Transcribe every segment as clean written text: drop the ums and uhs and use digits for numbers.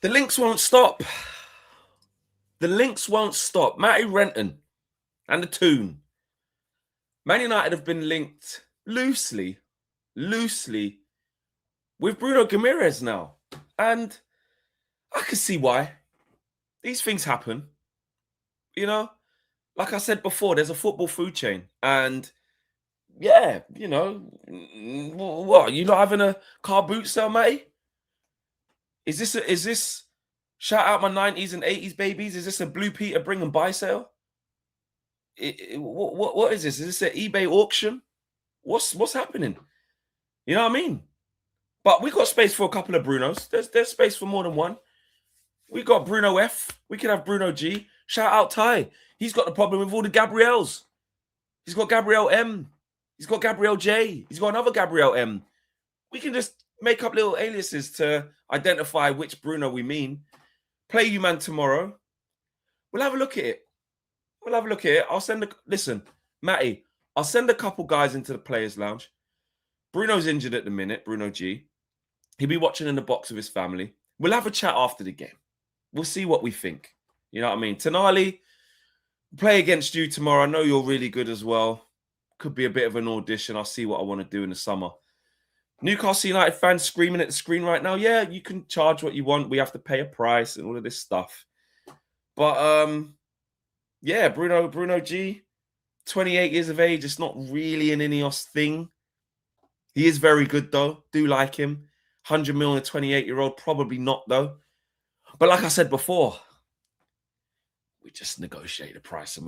The links won't stop. The links won't stop. Matty Renton and the Toon. Man United have been linked loosely with Bruno Guimaraes now. And I can see why. These things happen. You know, like I said before, there's a football food chain. And yeah, you know, what? You not having a car boot sale, Matty? Is this shout out my 90s and 80s babies? Is this a Blue Peter bring and buy sale? What is this? Is this an eBay auction? What's happening? You know what I mean? But we got space for a couple of Brunos. There's space for more than one. We got Bruno F. We can have Bruno G. Shout out Ty. He's got the problem with all the Gabriels. He's got Gabriel M. He's got Gabriel J. He's got another Gabriel M. We can just make up little aliases to identify which Bruno we mean. Play you man tomorrow. We'll have a look at it. I'll send listen, Matty, I'll send a couple guys into the players' lounge. Bruno's injured at the minute, Bruno G. He'll be watching in the box with his family. We'll have a chat after the game. We'll see what we think. You know what I mean? Tonali, play against you tomorrow. I know you're really good as well. Could be a bit of an audition. I'll see what I want to do in the summer. Newcastle United fans screaming at the screen right now. Yeah, you can charge what you want. We have to pay a price and all of this stuff. But yeah, Bruno G, 28 years of age. It's not really an INEOS thing. He is very good though. Do like him. 100 million, a 28-year-old, probably not though. But like I said before, we just negotiate the price, and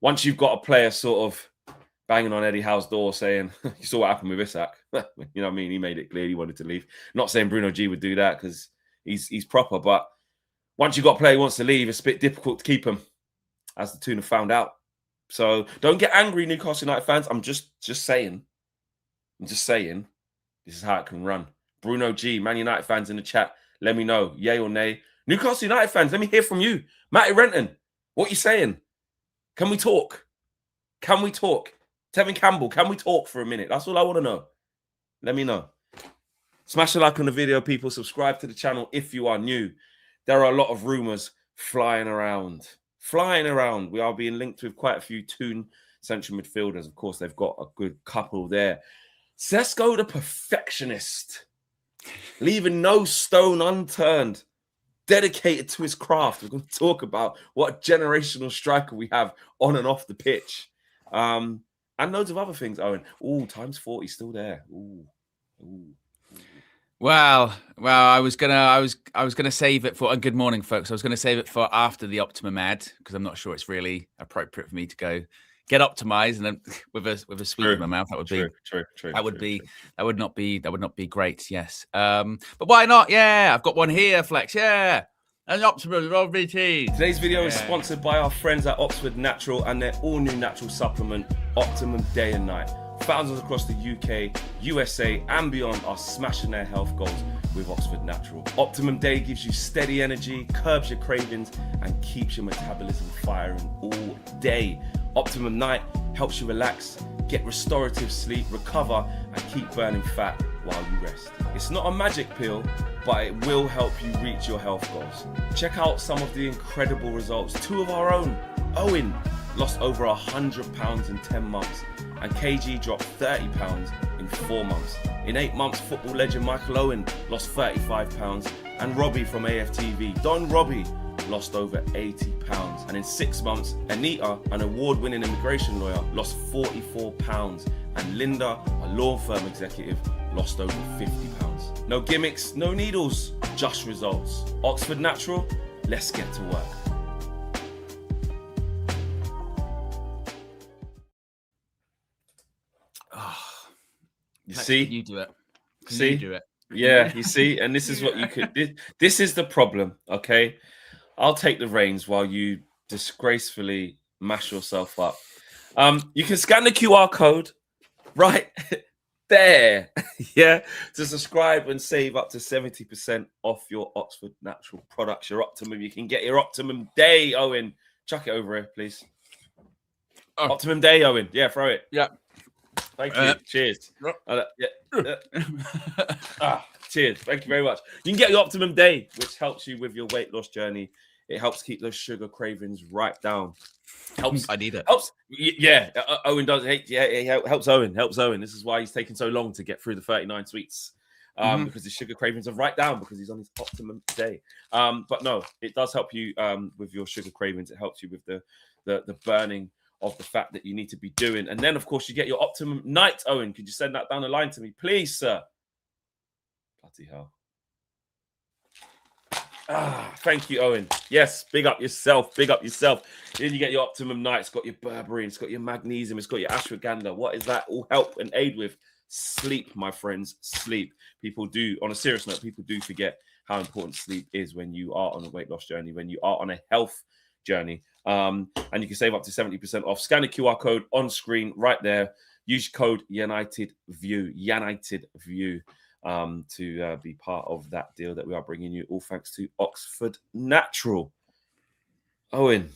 once you've got a player sort of banging on Eddie Howe's door saying, you saw what happened with Isak. You know what I mean? He made it clear he wanted to leave. Not saying Bruno G would do that because he's proper, but once you've got a player who wants to leave, it's a bit difficult to keep him, as the Tuna found out. So don't get angry, Newcastle United fans. I'm just saying. I'm just saying this is how it can run. Bruno G, Man United fans in the chat, let me know, yay or nay. Newcastle United fans, let me hear from you. Matty Renton, what are you saying? Can we talk? Can we talk? Tevin Campbell, can we talk for a minute? That's all I want to know. Let me know. Smash a like on the video, people. Subscribe to the channel if you are new. There are a lot of rumors flying around. We are being linked with quite a few Toon central midfielders. Of course, they've got a good couple there. Sesko the perfectionist, leaving no stone unturned, dedicated to his craft. We're going to talk about what a generational striker we have on and off the pitch. And loads of other things, Owen. Ooh, times 40 still there. Ooh. Well, I was gonna save it for a good morning, folks. I was gonna save it for after the Optimum ad because I'm not sure it's really appropriate for me to go get optimized and then with a sweet in my mouth. That would be true. That would not be great. Yes. But why not? Yeah, I've got one here, Flex. Yeah. And Optimum VT. Today's video is sponsored by our friends at Oxford Natural and their all-new natural supplement, Optimum Day and Night. Thousands across the UK, USA, and beyond are smashing their health goals with Oxford Natural. Optimum Day gives you steady energy, curbs your cravings, and keeps your metabolism firing all day. Optimum Night helps you relax, get restorative sleep, recover, and keep burning fat while you rest. It's not a magic pill, but it will help you reach your health goals. Check out some of the incredible results. Two of our own. Owen lost over 100 pounds in 10 months, and KG dropped 30 pounds in 4 months. In 8 months, football legend Michael Owen lost 35 pounds, and Robbie from AFTV, Don Robbie, lost over 80 pounds. And in 6 months, Anita, an award-winning immigration lawyer, lost 44 pounds, and Linda, a law firm executive, lost over 50 pounds. No gimmicks, no needles, just results. Oxford Natural, let's get to work. You see? You do it. See? You do it. Yeah, you see? And this is what you could... This is the problem, okay? I'll take the reins while you disgracefully mash yourself up. You can scan the QR code right there, yeah, to subscribe and save up to 70% off your Oxford Natural products, your Optimum. You can get your Optimum Day, Owen. Chuck it over here, please. Oh. Optimum Day, Owen. Yeah, throw it. Yeah. Thank you. Cheers. Cheers. Thank you very much. You can get your Optimum Day, which helps you with your weight loss journey. It helps keep those sugar cravings right down. Helps. I need it. Helps. Yeah. Owen does. Yeah, it helps Owen. Helps Owen. This is why he's taking so long to get through the 39 sweets. Because his sugar cravings are right down because he's on his Optimum Day. But no, it does help you with your sugar cravings. It helps you with the burning of the fat that you need to be doing. And then, of course, you get your Optimum Night. Owen, could you send that down the line to me, please, sir? Bloody hell. Thank you, Owen. Yes, big up yourself. Big up yourself. Then you get your Optimum Night. It's got your berberine. It's got your magnesium. It's got your ashwagandha. What is that all help and aid with? Sleep, my friends. Sleep. People do, on a serious note, people do forget how important sleep is when you are on a weight loss journey, when you are on a health journey. And you can save up to 70% off. Scan the QR code on screen right there. Use code UNITEDVIEW to be part of that deal that we are bringing you, all thanks to Oxford Natural. Owen,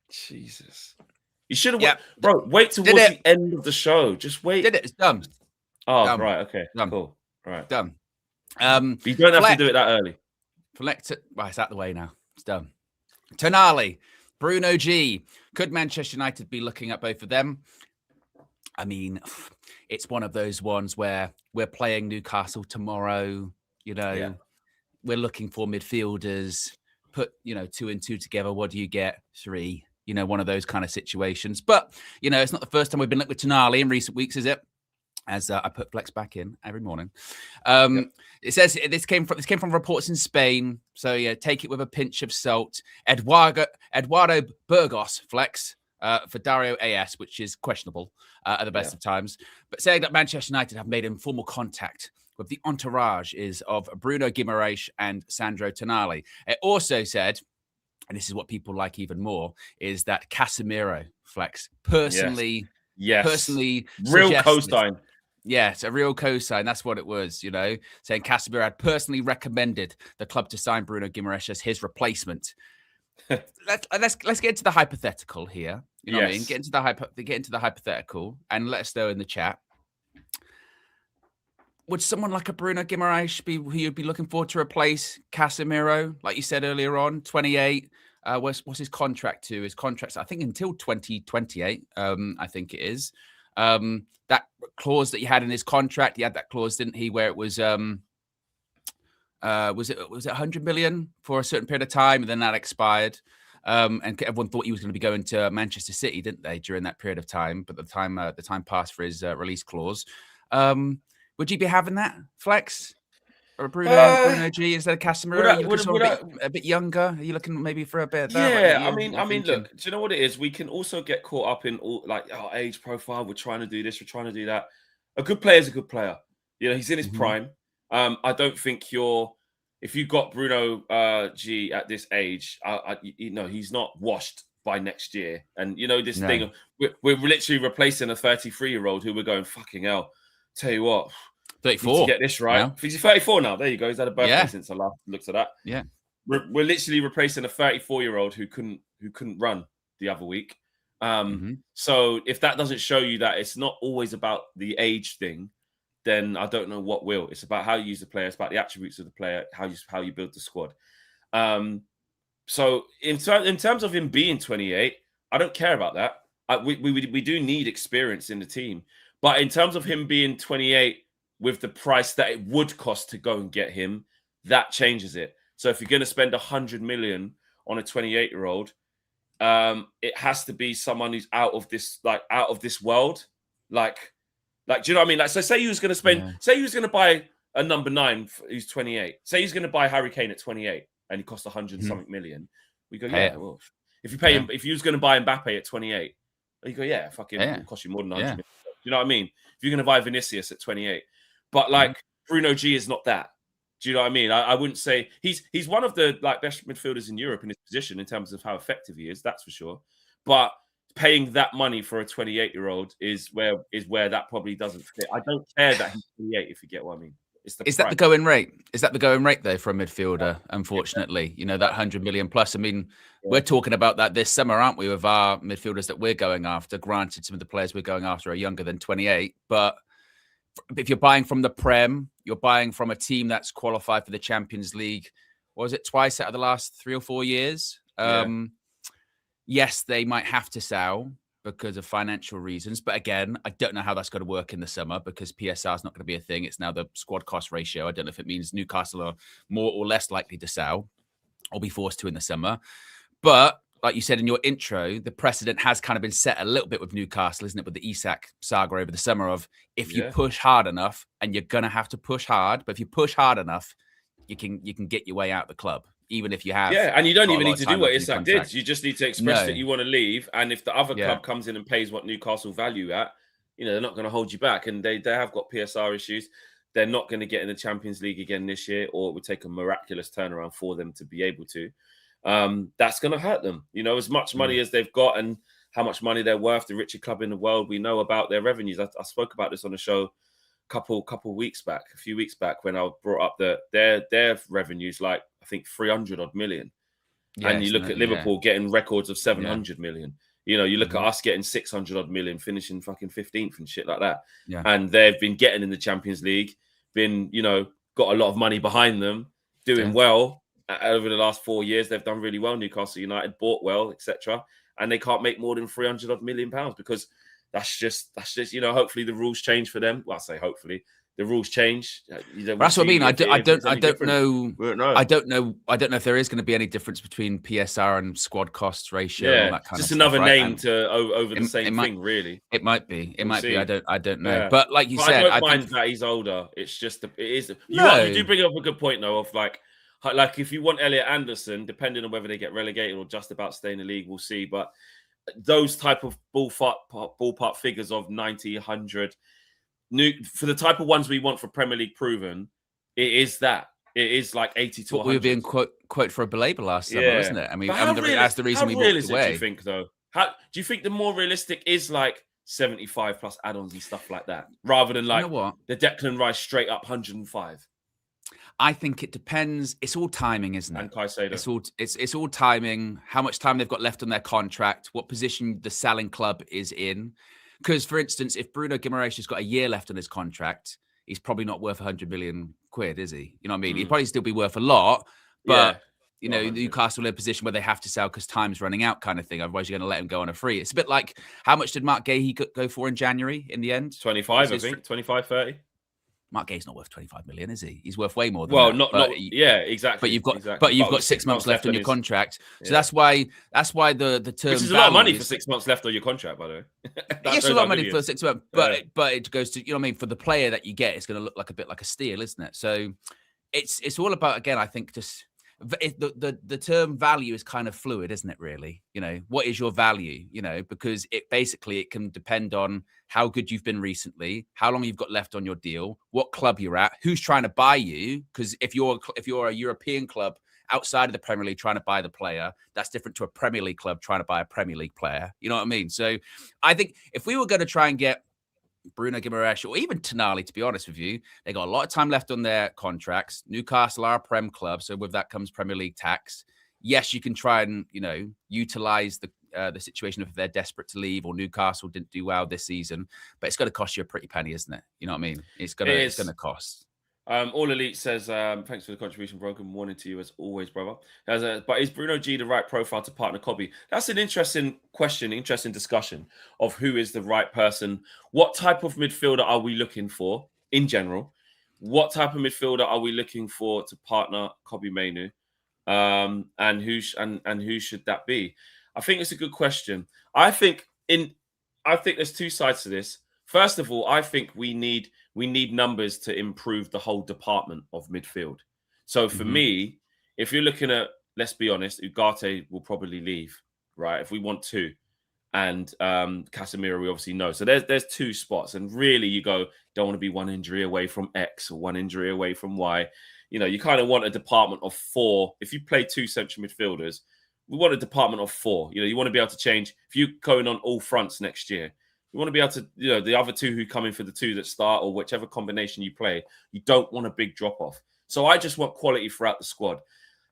Jesus. You should have, bro, wait towards the end of the show. Just wait. Did it? It's done. Oh, done. Right. Okay. Done. Cool. All right. Done. You don't have to do it that early. Right, it's out the way now. It's done. Tonali, Bruno G. Could Manchester United be looking at both of them? I mean, it's one of those ones where we're playing Newcastle tomorrow. We're looking for midfielders. Put 2 and 2 together. What do you get? 3. One of those kind of situations. But it's not the first time we've been linked with Tonali in recent weeks, is it? As I put Flex back in every morning. It says this came from reports in Spain. So take it with a pinch of salt. Eduardo Burgos Flex for Dario AS, which is questionable at the best of times. But saying that Manchester United have made informal contact with the entourage is of Bruno Guimaraes and Sandro Tonali. It also said, and this is what people like even more, is that Casemiro Flex personally real suggested, co-sign. Yes, a real co-sign. That's what it was, saying Casemiro had personally recommended the club to sign Bruno Guimaraes as his replacement. Let's get into the hypothetical here. You know what I mean? Get into the hypothetical and let us know in the chat. Would someone like a Bruno Guimaraes be who you'd be looking for to replace Casemiro? Like you said earlier on, 28. What's his contract to? His contract's, I think, until 2028. I think it is. That clause that you had in his contract, he had that clause, didn't he? Where it was it 100 million for a certain period of time, and then that expired. And everyone thought he was going to be going to Manchester City, didn't they, during that period of time? But the time passed for his release clause. Would you be having that, Flex? Or Bruno G instead of Casemiro? A bit younger? Are you looking maybe for a bit of that? Yeah, I mean, look, do you know what it is? We can also get caught up in all our age profile. We're trying to do this, we're trying to do that. A good player is a good player. He's in his prime. I don't think if you got Bruno G at this age, he's not washed by next year. And this thing, we're literally replacing a 33-year-old who we're going, fucking hell. Tell you what, 34. To get this right. Yeah. He's 34 now. There you go. He's had a birthday since I last looked at that. Yeah, we're literally replacing a 34-year-old who couldn't run the other week. So if that doesn't show you that it's not always about the age thing, then I don't know what will. It's about how you use the player. It's about the attributes of the player, how you build the squad. So in terms of him being 28, I don't care about that. We do need experience in the team. But in terms of him being 28 with the price that it would cost to go and get him, that changes it. So if you're going to spend 100 million on a 28-year-old, it has to be someone who's out of this world. Like, do you know what I mean? Like, so say you was going to say you was going to buy a number 9 who's 28. Say he's going to buy Harry Kane at 28 and he costs 100 something million. We go, well, if you pay him, if you was going to buy Mbappe at 28, you go, fucking, it'll cost you more than 100 million. You know what I mean? If you're going to buy Vinicius at 28, but Bruno G is not that. Do you know what I mean? I wouldn't say he's one of the best midfielders in Europe in his position in terms of how effective he is. That's for sure. But paying that money for a 28-year-old is where that probably doesn't fit. I don't care that he's 28. If you get what I mean. Is that the going rate? Is that the going rate though for a midfielder? Unfortunately, that 100 million plus. I mean, we're talking about that this summer, aren't we? With our midfielders that we're going after. Granted, some of the players we're going after are younger than 28, but if you're buying from the Prem, you're buying from a team that's qualified for the Champions League. What was it, twice out of the last 3 or 4 years? Yes, they might have to sell because of financial reasons. But again, I don't know how that's going to work in the summer because PSR is not going to be a thing. It's now the squad cost ratio. I don't know if it means Newcastle are more or less likely to sell or be forced to in the summer. But like you said in your intro, the precedent has kind of been set a little bit with Newcastle, isn't it? With the Isak saga over the summer of if you push hard enough, and you're going to have to push hard, but if you push hard enough, you can get your way out of the club. Even if you have, and you don't even need to do what Isak did. You just need to express that you want to leave, and if the other club comes in and pays what Newcastle value at, they're not going to hold you back. And they have got PSR issues. They're not going to get in the Champions League again this year, or it would take a miraculous turnaround for them to be able to. That's going to hurt them. As much money as they've got and how much money they're worth, the richest club in the world. We know about their revenues. I spoke about this on the show a few weeks back when I brought up that their revenues, like I think 300 odd million. And you look at Liverpool getting records of 700 million. You look at us getting 600 odd million, finishing fucking 15th and shit like that. And they've been getting in the Champions League, got a lot of money behind them, doing well. Over the last 4 years, they've done really well. Newcastle United bought well, etc. And they can't make more than 300 odd million pounds because that's just hopefully the rules change for them. Well, I say hopefully the rules change. That's what I mean. I don't know. I don't know if there is going to be any difference between PSR and squad cost ratio. And all that kind just of another stuff, name to over the same thing, really. It might be. It might be. I don't know. Yeah. But like you said, I don't mind that he's older. It's just it is. You do bring up a good point though. Of like if you want Elliot Anderson, depending on whether they get relegated or just about stay in the league, we'll see. But those type of ballpark figures of 90, 100, for the type of ones we want for Premier League proven, it is that. It is like 80 to 100. We were being quote for a Baleba last summer, isn't it? I mean, that's the reason we walked away. Do you think, though? Do you think the more realistic is like 75 plus add-ons and stuff like that, rather than like the Declan Rice straight up 105? I think it depends. It's all timing, isn't it? And Caicedo. It's all timing. How much time they've got left on their contract, what position the selling club is in. Because, for instance, if Bruno Guimaraes has got a year left on his contract, he's probably not worth 100 million quid, is he? You know what I mean? He'd probably still be worth a lot, but Newcastle are in a position where they have to sell because time's running out, kind of thing. Otherwise, you're going to let him go on a free. It's a bit like how much did Mark Gahey go for in January in the end? 25, I think. 25, 30. Mark Gay's not worth 25 million, is he? He's worth way more than that. Exactly. But you've got 6 months left on your contract. So that's why the term. Which is a lot of money for 6 months left on your contract, by the way. It's a lot of money for 6 months, but it goes to, you know what I mean, for the player that you get, it's going to look like a bit like a steal, isn't it? So it's all about, again, I think just the term value is kind of fluid, isn't it, really? What is your value? Because it can depend on how good you've been recently, how long you've got left on your deal, what club you're at, who's trying to buy you. Because if you're a European club outside of the Premier League trying to buy the player, that's different to a Premier League club trying to buy a Premier League player. You know what I mean? So I think if we were going to try and get Bruno Guimaraes or even Tonali, to be honest with you, they got a lot of time left on their contracts. Newcastle are a Prem club, so with that comes Premier League tax. Yes, you can try and utilize the situation if they're desperate to leave or Newcastle didn't do well this season, but it's going to cost you a pretty penny, isn't it? You know what I mean? It's going to cost. All Elite says, thanks for the contribution, bro. Good morning to you as always, brother. But is Bruno G the right profile to partner Kobe? That's an interesting question, interesting discussion of who is the right person. What type of midfielder are we looking for in general? What type of midfielder are we looking for to partner Kobe Mainoo? And who should that be? I think it's a good question. I think there's two sides to this. First of all, I think we need numbers to improve the whole department of midfield. So for me, if you're looking at, let's be honest, Ugarte will probably leave, right? If we want to. And Casemiro, we obviously know. So there's two spots. And really you don't want to be one injury away from X or one injury away from Y. You kind of want a department of 4. If you play 2 central midfielders, we want a department of 4. You want to be able to change. If you're going on all fronts next year, you want to be able to, the other 2 who come in for the 2 that start or whichever combination you play, you don't want a big drop-off. So I just want quality throughout the squad.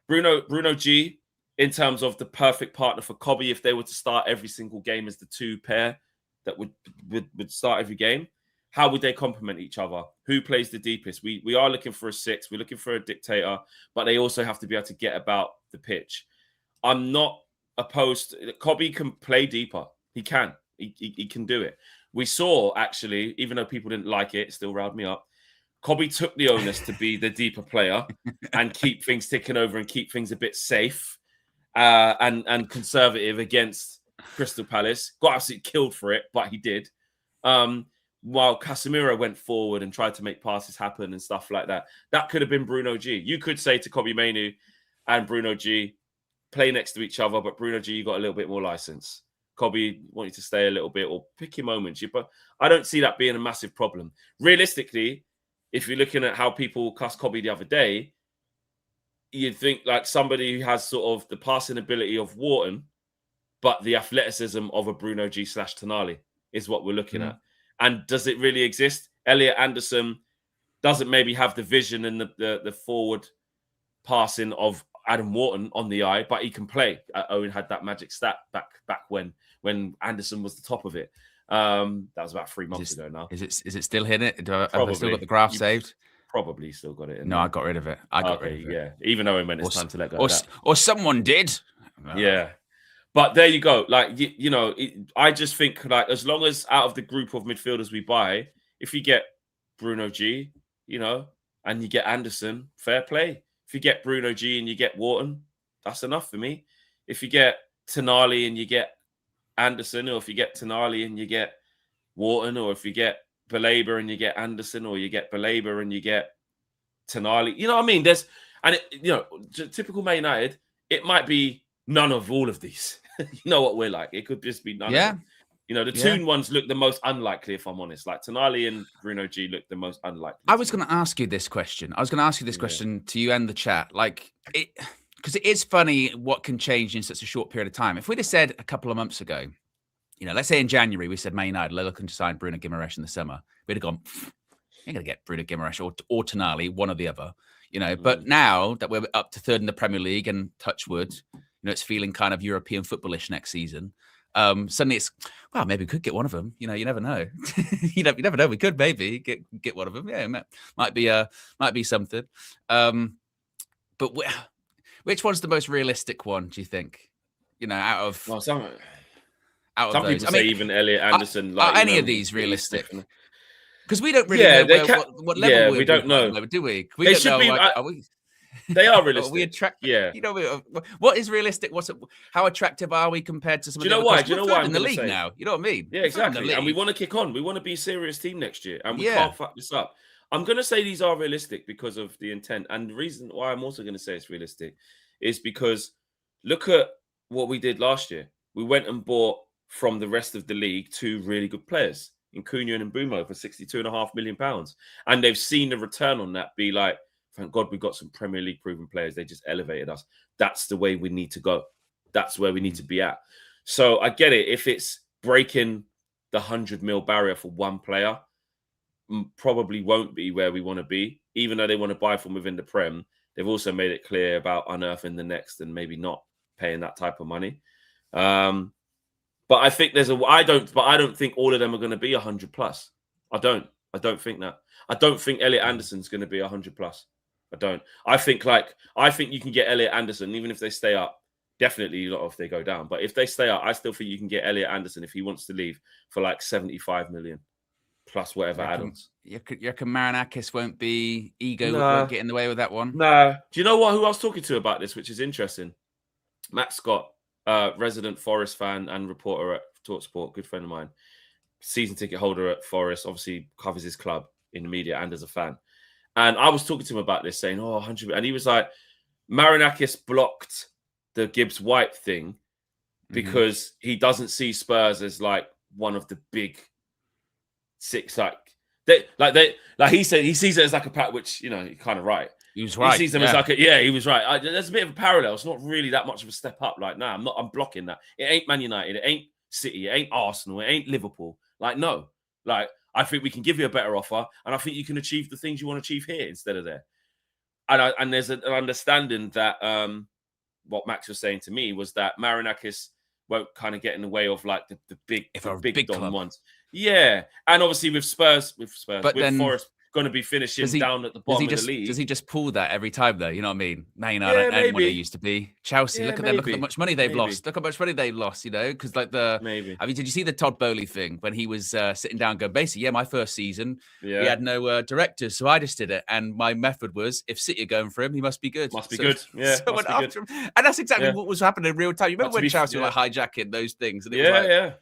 Bruno G, in terms of the perfect partner for Kobe, if they were to start every single game as the 2 pair that would start every game, how would they complement each other? Who plays the deepest? We are looking for a 6. We're looking for a dictator, but they also have to be able to get about the pitch. I'm not opposed. Kobe can play deeper. He can. He can do it. We saw, actually, even though people didn't like it, it still riled me up. Kobe took the onus to be the deeper player and keep things ticking over and keep things a bit safe and conservative against Crystal Palace. Got absolutely killed for it, but he did. While Casemiro went forward and tried to make passes happen and stuff like that. That could have been Bruno G. You could say to Kobe Mainoo and Bruno G, play next to each other, but Bruno G, you got a little bit more license. Kobe want you to stay a little bit or pick your moments. But I don't see that being a massive problem. Realistically, if you're looking at how people cussed Kobe the other day, you'd think like somebody who has sort of the passing ability of Wharton, but the athleticism of a Bruno G / Tonali is what we're looking at. And does it really exist? Elliot Anderson doesn't maybe have the vision and the forward passing of Adam Wharton on the eye, but he can play. Owen had that magic stat back when Anderson was the top of it. That was about 3 months ago now. Is it still in it? Have I still got the graph saved? Probably still got it in No, there. I got rid of it. I got rid of it. Yeah. Even though when it's time to let go. Or someone did. Yeah. But there you go. Like, I just think like as long as out of the group of midfielders we buy, if you get Bruno G, and you get Anderson, fair play. If you get Bruno G and you get Wharton, that's enough for me. If you get Tonali and you get Anderson, or if you get Tonali and you get Wharton, or if you get Baleba and you get Anderson, or you get Baleba and you get Tonali, you know what I mean? Typical Man United, it might be none of all of these. You know what we're like. It could just be none of them. The Toon ones look the most unlikely, if I'm honest. Like Tonali and Bruno G look the most unlikely. I was going to ask you this question. To you and the chat. Like, because it is funny what can change in such a short period of time. If we'd have said a couple of months ago, let's say in January, we said Man United, they're looking to sign Bruno Guimaraes in the summer. We'd have gone, you're going to get Bruno Guimaraes or Tonali, one or the other. But now that we're up to third in the Premier League and touch wood, it's feeling kind of European footballish next season. Suddenly it's, well, maybe we could get one of them. You never know. you never know. We could maybe get one of them. Yeah, might be something. But which one's the most realistic one? Do you think? Out of some those. people say even Elliot Anderson. Are any of these realistic? Because we don't really know what level we don't know, do we? They should be. Are we? They are realistic. We attract. Yeah. What is realistic? How attractive are we compared to some? Do you know why? Do you know why in the league now? You know what I mean? Yeah, exactly. And we want to kick on. We want to be a serious team next year, and we can't fuck this up. I'm going to say these are realistic because of the intent, and the reason why I'm also going to say it's realistic is because look at what we did last year. We went and bought from the rest of the league 2 really good players in Cunha and Mbumo for £62.5 million, and they've seen the return on that be like, thank God we got some Premier League proven players. They just elevated us. That's the way we need to go. That's where we need to be at. So I get it. If it's breaking the 100 mil barrier for one player, probably won't be where we want to be. Even though they want to buy from within the Prem, they've also made it clear about unearthing the next and maybe not paying that type of money. But I think I don't think all of them are going to be 100 plus. I don't think that. I don't think Elliot Anderson's going to be 100 plus. I don't. I think you can get Elliot Anderson, even if they stay up. Definitely not if they go down. But if they stay up, I still think you can get Elliot Anderson if he wants to leave for like 75 million plus whatever add-ons. You reckon Marinakis won't get in the way with that one? No. Do you know who I was talking to about this, which is interesting? Matt Scott, resident Forest fan and reporter at TalkSport, good friend of mine, season ticket holder at Forest, obviously covers his club in the media and as a fan. And I was talking to him about this, saying, 100. And he was like, Marinakis blocked the Gibbs White thing because he doesn't see Spurs as like one of the big 6. He said he sees it as like a pack, which, you're kind of right. He was right. He sees them as like he was right. There's a bit of a parallel. It's not really that much of a step up. Like, I'm blocking that. It ain't Man United. It ain't City. It ain't Arsenal. It ain't Liverpool. Like, no. Like, I think we can give you a better offer, and I think you can achieve the things you want to achieve here instead of there. And there's an understanding that what Max was saying to me was that Marinakis won't kind of get in the way of like the big Don ones. Yeah, and obviously with then Forest going to be finishing down at the bottom of the league. Does he just pull that every time though? You know what I mean? Man United Yeah, ain't what they used to be. Chelsea, look at them. Look at how much money they've lost. Look how much money they've lost. You know, because like I mean, did you see the Todd Bowley thing when he was sitting down, going, basically, my first season, we had no directors, so I just did it, and my method was, if City are going for him, he must be good. Must be good. Yeah, so went after him, and that's exactly what was happening in real time. You remember when Chelsea were like hijacking those things? And it was like,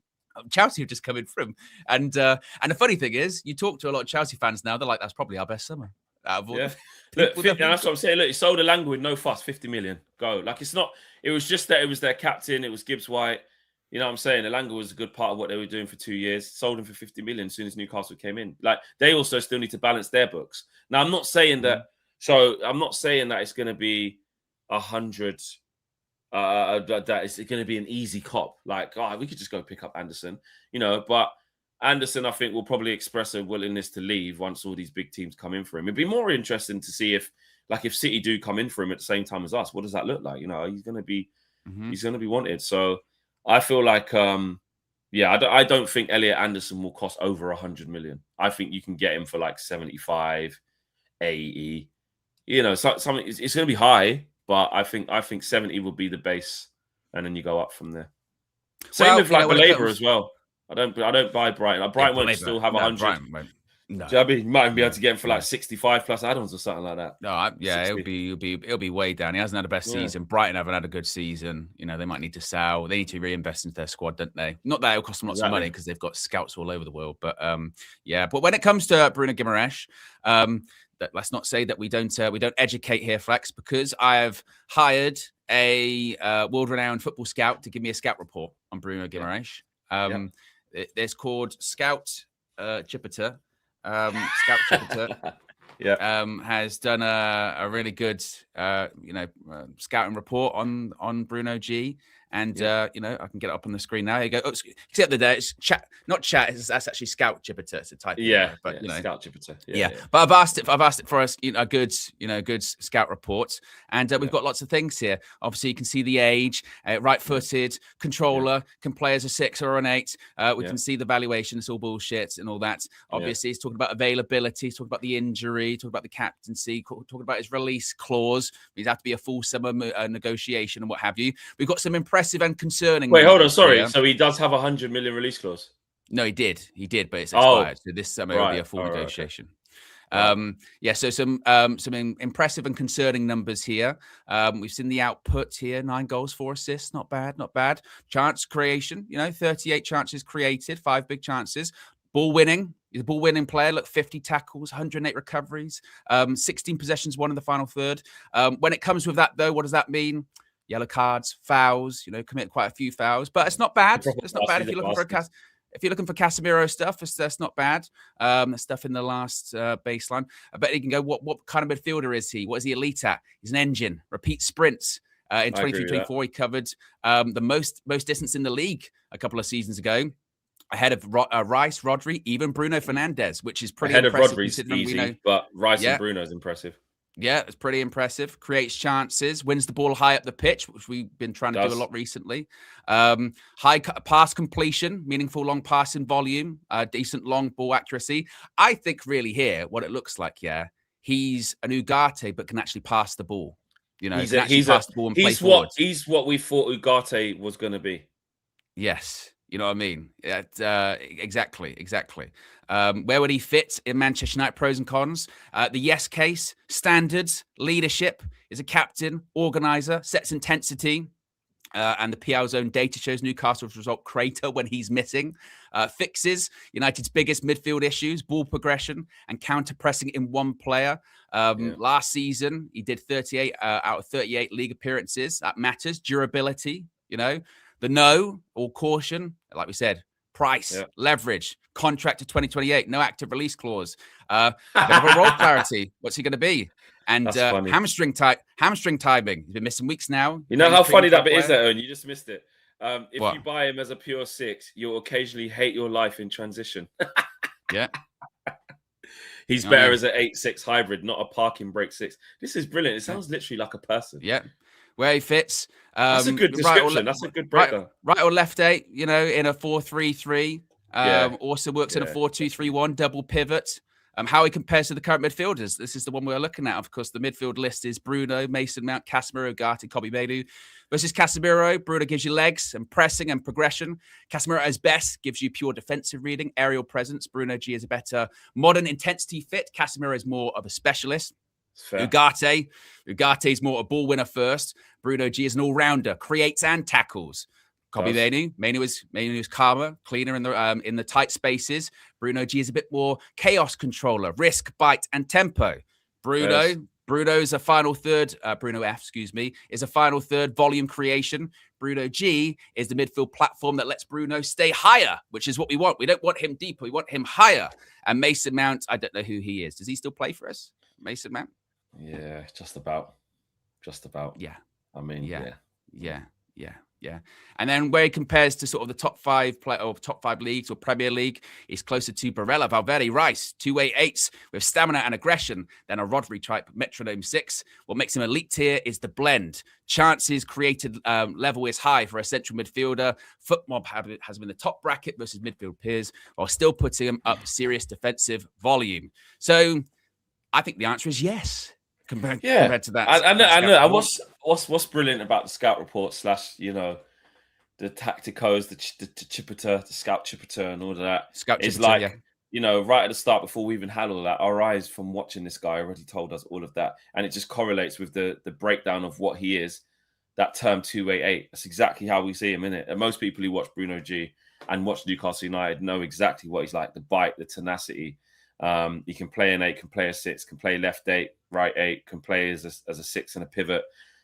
Chelsea have just come in for him. And the funny thing is, you talk to a lot of Chelsea fans now, they're like, that's probably our best summer. Look, that's what I'm saying. Look, he sold Elanga with no fuss, 50 million. Go. Like, it's not, it was just that it was their captain, it was Gibbs White. You know what I'm saying? Elanga was a good part of what they were doing for 2 years. Sold him for 50 million as soon as Newcastle came in. Like, they also still need to balance their books. Now, I'm not saying that, I'm not saying that it's going to be 100. That it's going to be an easy cop. Like, we could just go pick up Anderson, but Anderson, I think, will probably express a willingness to leave once all these big teams come in for him. It'd be more interesting to see if City do come in for him at the same time as us. What does that look like? He's going to be, he's going to be wanted. So I feel like, I don't think Elliot Anderson will cost over 100 million. I think you can get him for like 75, 80. Something. It's going to be high. But I think 70 will be the base, and then you go up from there. Same with Baleba as well. I don't buy Brighton. Brighton won't still have 100. No. Do you know what I mean? You might be able to get him for like 65 plus add-ons or something like that. No, it'll be way down. He hasn't had the best season. Brighton haven't had a good season. They might need to sell. They need to reinvest into their squad, don't they? Not that it'll cost them lots of money because they've got scouts all over the world. But But when it comes to Bruno Guimaraes, let's not say that we don't educate here, Flex, because I have hired a world-renowned football scout to give me a scout report on Bruno Guimaraes. It's called Scout Jupiter. Scout Jupiter has done a really good scouting report on Bruno G. And I can get it up on the screen now. Here you go. Oh, except that it's chat, not chat. That's actually Scout Jupiter. It's a type. Scout Jupiter. But I've asked it for us. A good scout report, and we've got lots of things here. Obviously, you can see the age, right-footed, controller, can play as a 6 or an 8. We can see the valuation. It's all bullshit and all that. Obviously, he's talking about availability. He's talking about the injury. Talking about the captaincy. Talking about his release clause. He's have to be a full summer negotiation and what have you. We've got some impressive and concerning. Wait, hold on. Sorry. So he does have 100 million release clause? No, he did, but it's expired. So this summer will be a full negotiation. Okay. So some impressive and concerning numbers here. We've seen the output here: 9 goals, 4 assists. Not bad. Chance creation, 38 chances created, 5 big chances. Ball winning. He's a ball winning player. Look, 50 tackles, 108 recoveries, 16 possessions, 1 in the final third. When it comes with that, though, what does that mean? Yellow cards, fouls, commit quite a few fouls, but it's not bad. It's not bad if you're looking for Casemiro stuff. That's not bad. Stuff in the last baseline. I bet you can go. What kind of midfielder is he? What is he elite at? He's an engine. Repeat sprints. In 23-24, he covered the most distance in the league a couple of seasons ago, ahead of Rice, Rodri, even Bruno Fernandes, which is pretty impressive. Ahead of Rodri's easy, but Rice and Bruno is impressive. Yeah, it's pretty impressive. Creates chances, wins the ball high up the pitch, which we've been trying to do a lot recently. High pass completion, meaningful long passing volume, decent long ball accuracy. I think really here, what it looks like, he's an Ugarte, but can actually pass the ball. He's pass the ball and play forward. He's what we thought Ugarte was going to be. Yes. You know what I mean? Exactly. Where would he fit in Manchester United? Pros and cons. The yes case, standards, leadership, is a captain, organizer, sets intensity. And the PL zone data shows Newcastle's result crater when he's missing. Fixes United's biggest midfield issues, ball progression and counter pressing in one player. Last season, he did 38 out of 38 league appearances. That matters. Durability, The no or caution, like we said, price, leverage, contract to 2028, no active release clause. Bit of a role clarity. What's he going to be? And hamstring timing. He's been missing weeks now. You know how funny that bit is, that Owen? You just missed it. If you buy him as a pure 6, you'll occasionally hate your life in transition. He's better as an 8-6 hybrid, not a parking brake 6. This is brilliant. It sounds literally like a person. Yeah. Where he fits. That's a good description. That's a good breakdown. Right or left 8, in a 4-3-3. Also works in a 4-2-3-1 double pivot. How he compares to the current midfielders. This is the one we're looking at. Of course, the midfield list is Bruno, Mason Mount, Casemiro, Ugarte, Kobbie Mainoo. Versus Casemiro, Bruno gives you legs and pressing and progression. Casemiro at his best gives you pure defensive reading, aerial presence. Bruno G is a better modern intensity fit. Casemiro is more of a specialist. Ugarte is more a ball winner first. Bruno G is an all-rounder, creates and tackles. Kobbie Mainoo is calmer, cleaner in the tight spaces. Bruno G is a bit more chaos controller, risk, bite, and tempo. Bruno's a final third. Bruno F, is a final third volume creation. Bruno G is the midfield platform that lets Bruno stay higher, which is what we want. We don't want him deeper. We want him higher. And Mason Mount, I don't know who he is. Does he still play for us, Mason Mount? Yeah, just about. Yeah. I mean, yeah. And then where he compares to sort of the top five leagues or Premier League, he's closer to Barella, Valverde, Rice, 288s with stamina and aggression than a Rodri type metronome 6. What makes him elite tier is the blend. Chances created level is high for a central midfielder. Footmob has been the top bracket versus midfield peers while still putting him up serious defensive volume. So I think the answer is yes. Compared to that. I know. What's brilliant about the scout report / the tacticos, the chipper, the scout chipper, and all of that. Scout it's chipper, like, right at the start, before we even had all that, our eyes from watching this guy already told us all of that. And it just correlates with the breakdown of what he is, that term 288. That's exactly how we see him, innit? And most people who watch Bruno G and watch Newcastle United know exactly what he's like, the bite, the tenacity. He can play an 8, can play a 6, can play left 8, right 8, can play as a 6 and a pivot.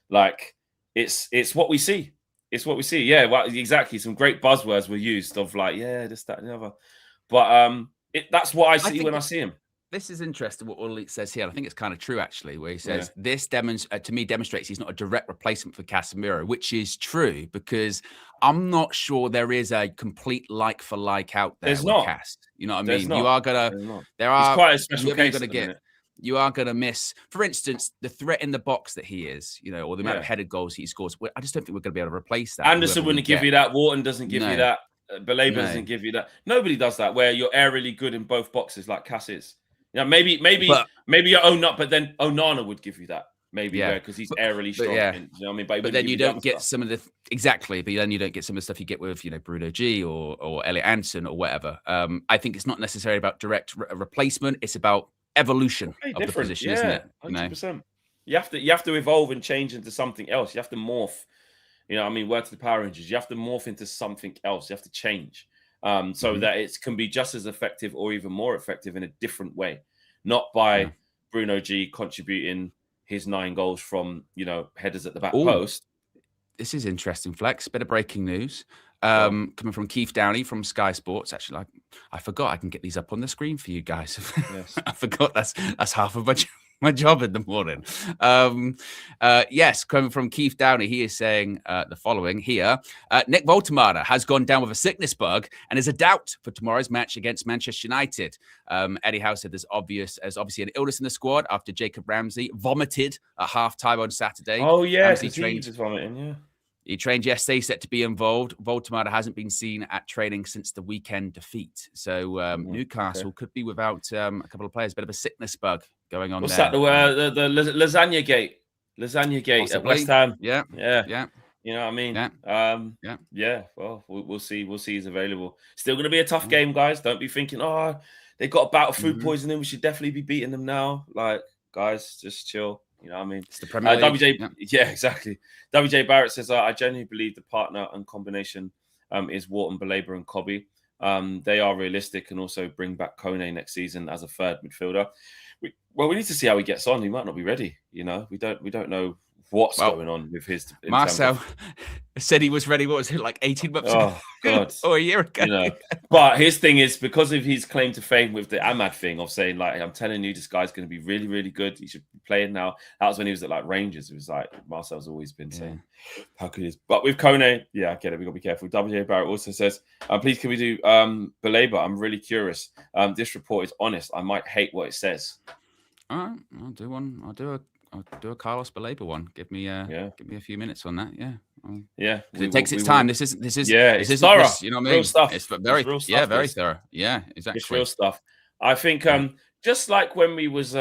Like, it's what we see. It's what we see. Yeah, well, exactly. Some great buzzwords were used of like, this, that, and the other. But that's what I see when I see him. This is interesting what Ulrich says here. I think it's kind of true, actually, where he says this demonstrates he's not a direct replacement for Casemiro, which is true because I'm not sure there is a complete like for like out there. There's not. Cas. You know what I mean? Not. You are gonna. There are. It's quite a special case. You are going to miss, for instance, the threat in the box that he is, or the amount of headed goals he scores. I just don't think we're going to be able to replace that. Anderson wouldn't give you that. Wharton doesn't give you that. Baleba doesn't give you that. Nobody does that where you're aerially good in both boxes like Cass is. Maybe you're Onana, but then Onana would give you that. Maybe because he's aerially strong. You know what I mean? But then you don't get some of the But then you don't get some of the stuff you get with Bruno G or Elliot Anderson or whatever. I think it's not necessarily about direct replacement. It's about evolution of the position, isn't it? 100%. You have to evolve and change into something else. You have to morph. Word to the Power Rangers. You have to morph into something else. You have to change so that it can be just as effective or even more effective in a different way, not by Bruno G contributing his 9 goals from headers at the back post. This is interesting, Flex. Bit of breaking news. Coming from Keith Downey from Sky Sports. Actually, I forgot I can get these up on the screen for you guys. Yes. I forgot that's half of my job in the morning. Yes, coming from Keith Downey, he is saying the following here. Nick Voltemada has gone down with a sickness bug and is a doubt for tomorrow's match against Manchester United. Eddie Howe said there's obviously an illness in the squad after Jacob Ramsey vomited at half-time on Saturday. Oh, yeah, he was vomiting, yeah. He trained yesterday, set to be involved. Voltemada hasn't been seen at training since the weekend defeat. So Newcastle could be without a couple of players. Bit of a sickness bug going on What's there. What's that? The lasagna gate. Lasagna gate Possibly. At West Ham. Yeah. You know what I mean? Yeah. Well, we'll see. We'll see he's available. Still going to be a tough game, guys. Don't be thinking, they got a bout of food poisoning. We should definitely be beating them now. Like, guys, just chill. You know what I mean? It's the Premier League. WJ, yeah, exactly. WJ Barrett says, I genuinely believe the partner and combination is Wharton, Baleba, and Kobbie. They are realistic and also bring back Kone next season as a third midfielder. We need to see how he gets on. He might not be ready. We don't know what's going on with his. Marcel said he was ready. What was it, like 18 months ago? God. Or a year ago? But his thing is because of his claim to fame with the Ahmad thing of saying, like, I'm telling you, this guy's going to be really, really good. He should be playing now. That was when he was at like Rangers. It was like Marcel's always been saying how good he is. But with Kone, I get it. We got to be careful. WJ Barrett also says, please can we do Baleba? I'm really curious. This report is honest. I might hate what it says. All right, I'll do one. I'll do a Carlos Baleba one. Give me a few minutes on that. Yeah, Yeah, it takes its time. This isn't. It's thorough. You know what I mean? Real stuff. It's very, real stuff, very thorough. Yeah, exactly. It's real stuff. I think just like when we was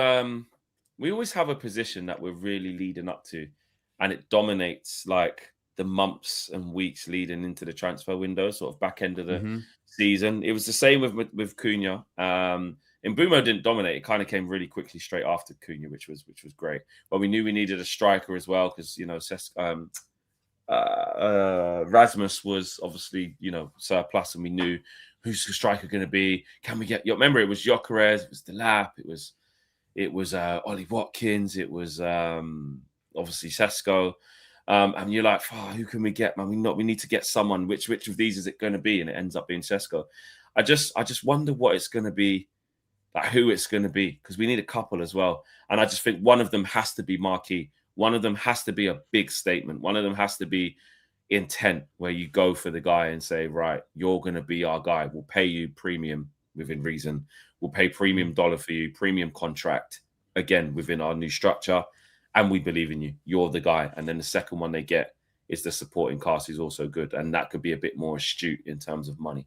we always have a position that we're really leading up to, and it dominates like the months and weeks leading into the transfer window, sort of back end of the season. It was the same with Cunha. And Bumo didn't dominate. It kind of came really quickly straight after Cunha, which was great. But we knew we needed a striker as well because Rasmus was obviously surplus, and we knew who's the striker going to be. Can we get? Remember, it was Gyökeres, it was Delap, it was Ollie Watkins, it was obviously Sesko. And you're like, who can we get, man? We need to get someone. Which of these is it going to be? And it ends up being Sesko. I just wonder what it's going to be, like who it's going to be, because we need a couple as well. And I just think one of them has to be marquee. One of them has to be a big statement. One of them has to be intent, where you go for the guy and say, right, you're going to be our guy. We'll pay you premium within reason. We'll pay premium dollar for you, premium contract, again, within our new structure. And we believe in you. You're the guy. And then the second one they get is the supporting cast is also good. And that could be a bit more astute in terms of money.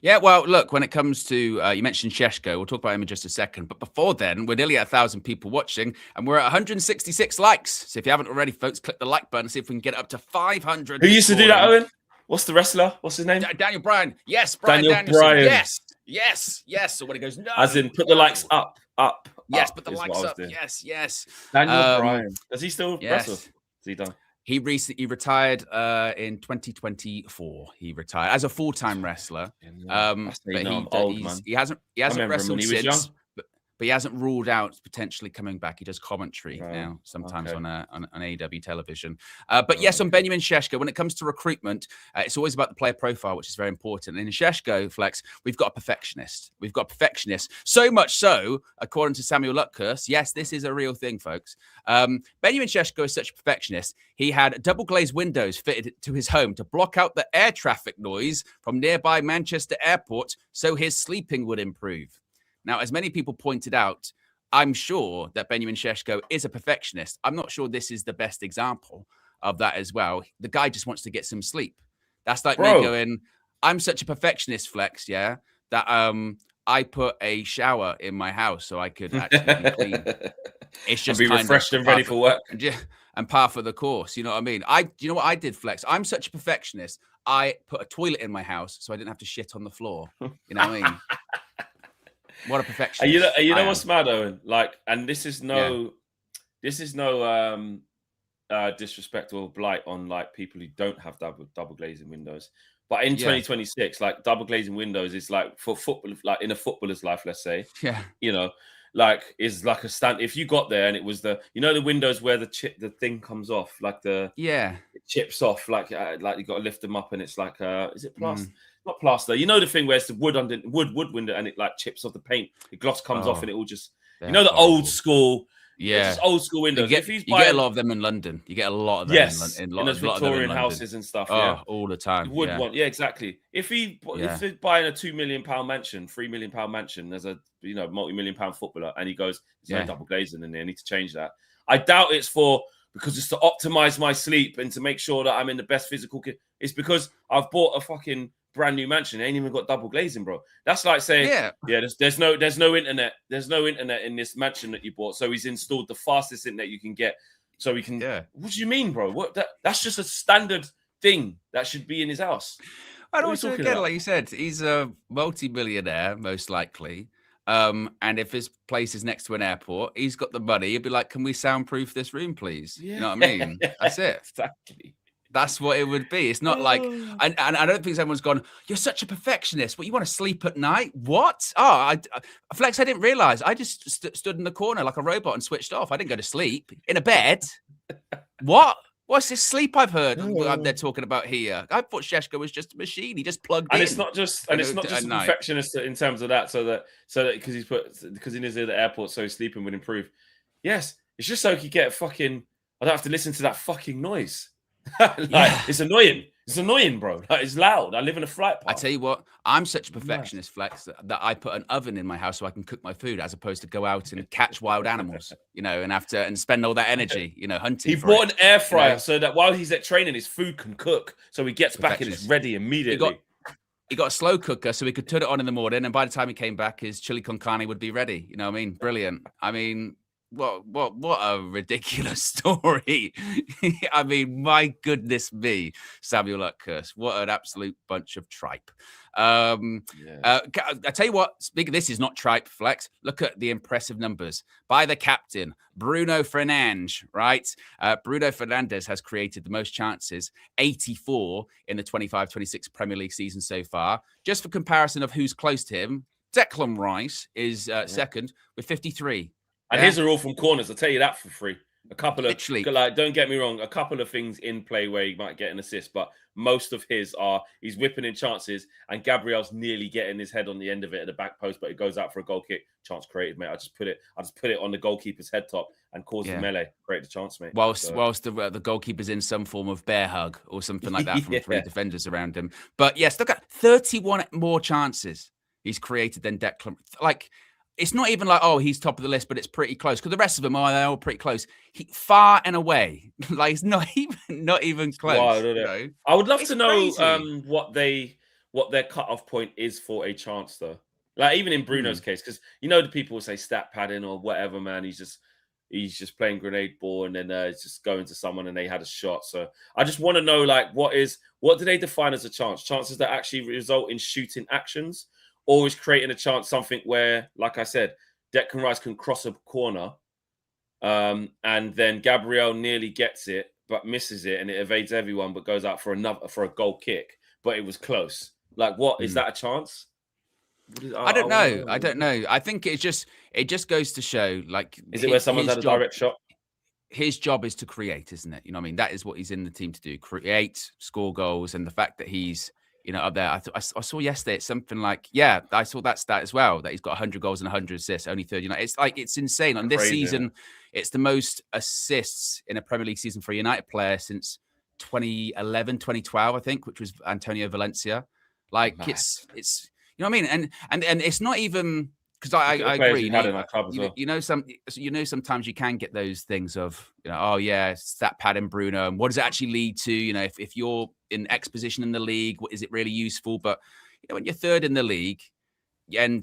Yeah, well, look, when it comes to, you mentioned Sesko, we'll talk about him in just a second. But before then, we're nearly at 1,000 people watching, and we're at 166 likes. So if you haven't already, folks, click the like button and see if we can get it up to 500. Who used to do that, Owen? What's the wrestler? What's his name? Daniel Bryan. Yes, Daniel Bryan. Yes. So when it goes, no. As in, put the likes up. Yes, put the likes up. Yes. Daniel Bryan. Does he still wrestle? Is he done? He recently retired in 2024. He retired as a full-time wrestler. He hasn't wrestled since, but he hasn't ruled out potentially coming back. He does commentary now, sometimes on AEW television. But yes, on Benjamin Sesko, when it comes to recruitment, it's always about the player profile, which is very important. And in Sesko, Flex, we've got a perfectionist. So much so, according to Samuel Lutkers, yes, this is a real thing, folks. Benjamin Sesko is such a perfectionist. He had double glazed windows fitted to his home to block out the air traffic noise from nearby Manchester Airport so his sleeping would improve. Now, as many people pointed out, I'm sure that Benjamin Sesko is a perfectionist. I'm not sure this is the best example of that as well. The guy just wants to get some sleep. That's like me going, I'm such a perfectionist, Flex, that I put a shower in my house so I could actually be clean. It's just be refreshed and ready for work. And par for the course. You know what I mean? You know what I did, Flex? I'm such a perfectionist. I put a toilet in my house so I didn't have to shit on the floor. You know what I mean? What a perfectionist. You know what's mad, Owen? Like, and this is no disrespect or blight on like people who don't have double glazing windows. But in 2026, like double glazing windows is like for football, like in a footballer's life, let's say. Yeah. Like is like a stand. If you got there and it was the windows where the thing comes off, like it chips off, like you got to lift them up, and it's like is it plaster? Not plaster. You know the thing where it's the wood window, and it like chips off the paint. The gloss comes off, and it all just the old school. Yeah, old school windows. You get a lot of them in London. You get a lot of them in those Victorian houses and stuff. All the time. Wood one, exactly. If he's buying a £2 million mansion, £3 million mansion as a multi-million-pound footballer, and he goes, "There's no double glazing in there. I need to change that." I doubt it's because it's to optimize my sleep and to make sure that I'm in the best physical. It's because I've bought a fucking brand new mansion. It ain't even got double glazing, bro. That's like saying, there's no internet. There's no internet in this mansion that you bought. So he's installed the fastest internet you can get. So we can. Yeah. What do you mean, bro? That's just a standard thing that should be in his house. And also, again, like you said, he's a multi-millionaire, most likely. And if his place is next to an airport, he's got the money. He'd be like, "Can we soundproof this room, please?" Yeah. You know what I mean? That's it. Exactly. That's what it would be. It's not like, and I don't think everyone's gone, "You're such a perfectionist. What, you want to sleep at night? What?" Flex, I didn't realize. I just stood in the corner like a robot and switched off. I didn't go to sleep in a bed. What? What's this sleep I've heard they're talking about here? I thought Sesko was just a machine. He just plugged in. And it's not just a perfectionist in terms of that. So that because he lives at the airport, so his sleeping would improve. Yes, it's just so he could get I don't have to listen to that fucking noise. It's annoying. It's annoying, bro. Like, it's loud. I live in a flight path. I tell you what, I'm such a perfectionist, Flex, that I put an oven in my house so I can cook my food, as opposed to go out and catch wild animals, and spend all that energy, hunting. He bought an air fryer so that while he's at training, his food can cook. So he gets back and it's ready immediately. He got a slow cooker so he could turn it on in the morning, and by the time he came back, his chili con carne would be ready. You know what I mean? Brilliant. I mean, what a ridiculous story. I mean, my goodness me, Samuel Lutkers, what an absolute bunch of tripe. I tell you what, speaking of this is not tripe, Flex. Look at the impressive numbers by the captain, Bruno Fernandes, right? Bruno Fernandes has created the most chances, 84 in the 25-26 Premier League season so far. Just for comparison of who's close to him, Declan Rice is second with 53. And his are all from corners. I'll tell you that for free. A couple of, don't get me wrong, a couple of things in play where he might get an assist, but most of his he's whipping in chances, and Gabriel's nearly getting his head on the end of it at the back post, but it goes out for a goal kick. Chance created, mate. I just put it on the goalkeeper's head top and caused the melee. Create the chance, mate. Whilst the goalkeeper's in some form of bear hug or something like that from 3 defenders around him. But yes, look at 31 more chances he's created than Declan. Like, it's not even like, oh, he's top of the list, but it's pretty close. Because the rest of them they're all pretty close. Far and away, like it's not even close. Wow, I would love to know what their cutoff point is for a chance, though. Like even in Bruno's case, because the people will say stat padding or whatever, man. He's just playing grenade ball, and then it's just going to someone and they had a shot. So I just want to know, like, what do they define as a chance? Chances that actually result in shooting actions. Always creating a chance, something where, like I said, Declan Rice can cross a corner, and then Gabriel nearly gets it but misses it, and it evades everyone but goes out for a goal kick. But it was close. Like, what is that a chance? I don't know. I don't know. I think it just goes to show, like, is it where someone's had a direct shot? His job is to create, isn't it? You know what I mean? That is what he's in the team to do: create, score goals, and the fact that he's up there. I saw yesterday, it's something like, I saw that stat as well, that he's got 100 goals and 100 assists, only third. It's insane. On this season, it's the most assists in a Premier League season for a United player since 2011, 2012, I think, which was Antonio Valencia. Like, it's you know what I mean? And it's not even, because I agree. Sometimes you can get those things of, stat padding Bruno, and what does it actually lead to? If you're in X position in the league, what is it really useful? But when you're third in the league, and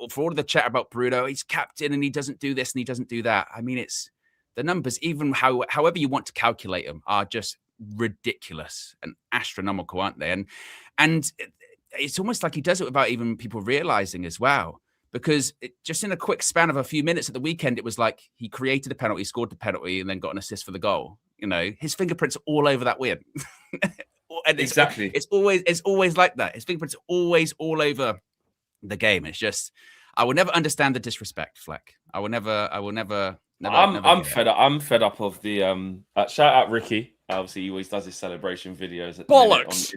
for all of the chat about Bruno, he's captain and he doesn't do this and he doesn't do that. I mean, it's the numbers, even however you want to calculate them, are just ridiculous and astronomical, aren't they? And it's almost like he does it without even people realizing as well. Because just in a quick span of a few minutes at the weekend, it was like he created a penalty, scored the penalty, and then got an assist for the goal. His fingerprints are all over that win. And exactly. It's always like that. His fingerprints are always all over the game. It's just, I will never understand the disrespect, Fleck. I'm fed up. I'm fed up of the shout out Ricky. Obviously, he always does his celebration videos at bollocks.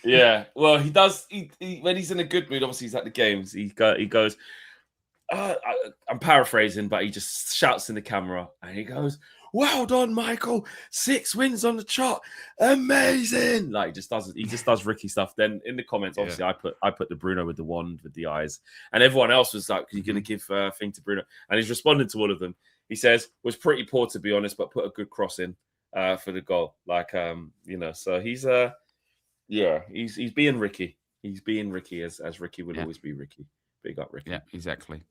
Yeah, well, he does. He when he's in a good mood, obviously he's at the games. He goes. I'm paraphrasing, but he just shouts in the camera and he goes, "Well done, Michael! 6 wins on the trot, amazing!" Like, he just does Ricky stuff. Then in the comments, obviously, I put the Bruno with the wand with the eyes, and everyone else was like, "You're going to give a thing to Bruno," and he's responding to all of them. He says, "Was pretty poor, to be honest, but put a good cross in for the goal." Like, so he's he's being Ricky. He's being Ricky as Ricky will always be Ricky. Big up, Ricky. Yeah, exactly.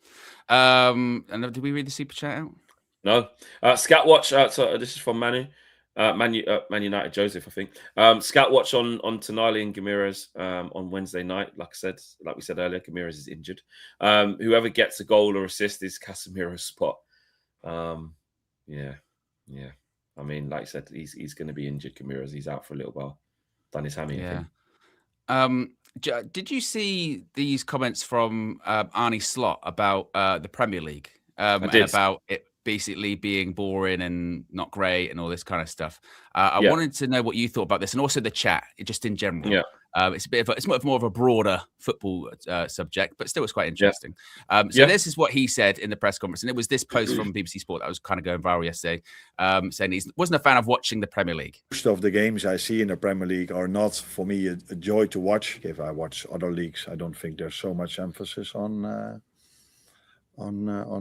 And did we read the super chat out? No. Scout watch. So this is from Manu. Man United Joseph, I think. Scout watch on Tonali and Guimarães on Wednesday night. Like we said earlier, Guimarães is injured. Whoever gets a goal or assist is Casemiro's spot. Yeah. I mean, like I said, he's going to be injured. Guimarães, he's out for a little while. Done his hammy. Yeah. Did you see these comments from Arnie Slot about the Premier League and about it basically being boring and not great and all this kind of stuff? I wanted to know what you thought about this, and also the chat, just in general. Yeah. It's it's more of a broader football subject, but still it's quite interesting. This is what he said in the press conference, and it was this post from BBC Sport that was kind of going viral yesterday, saying he wasn't a fan of watching the Premier League. Most of the games I see in the Premier League are not for me a joy to watch. If I watch other leagues, I don't think there's so much emphasis on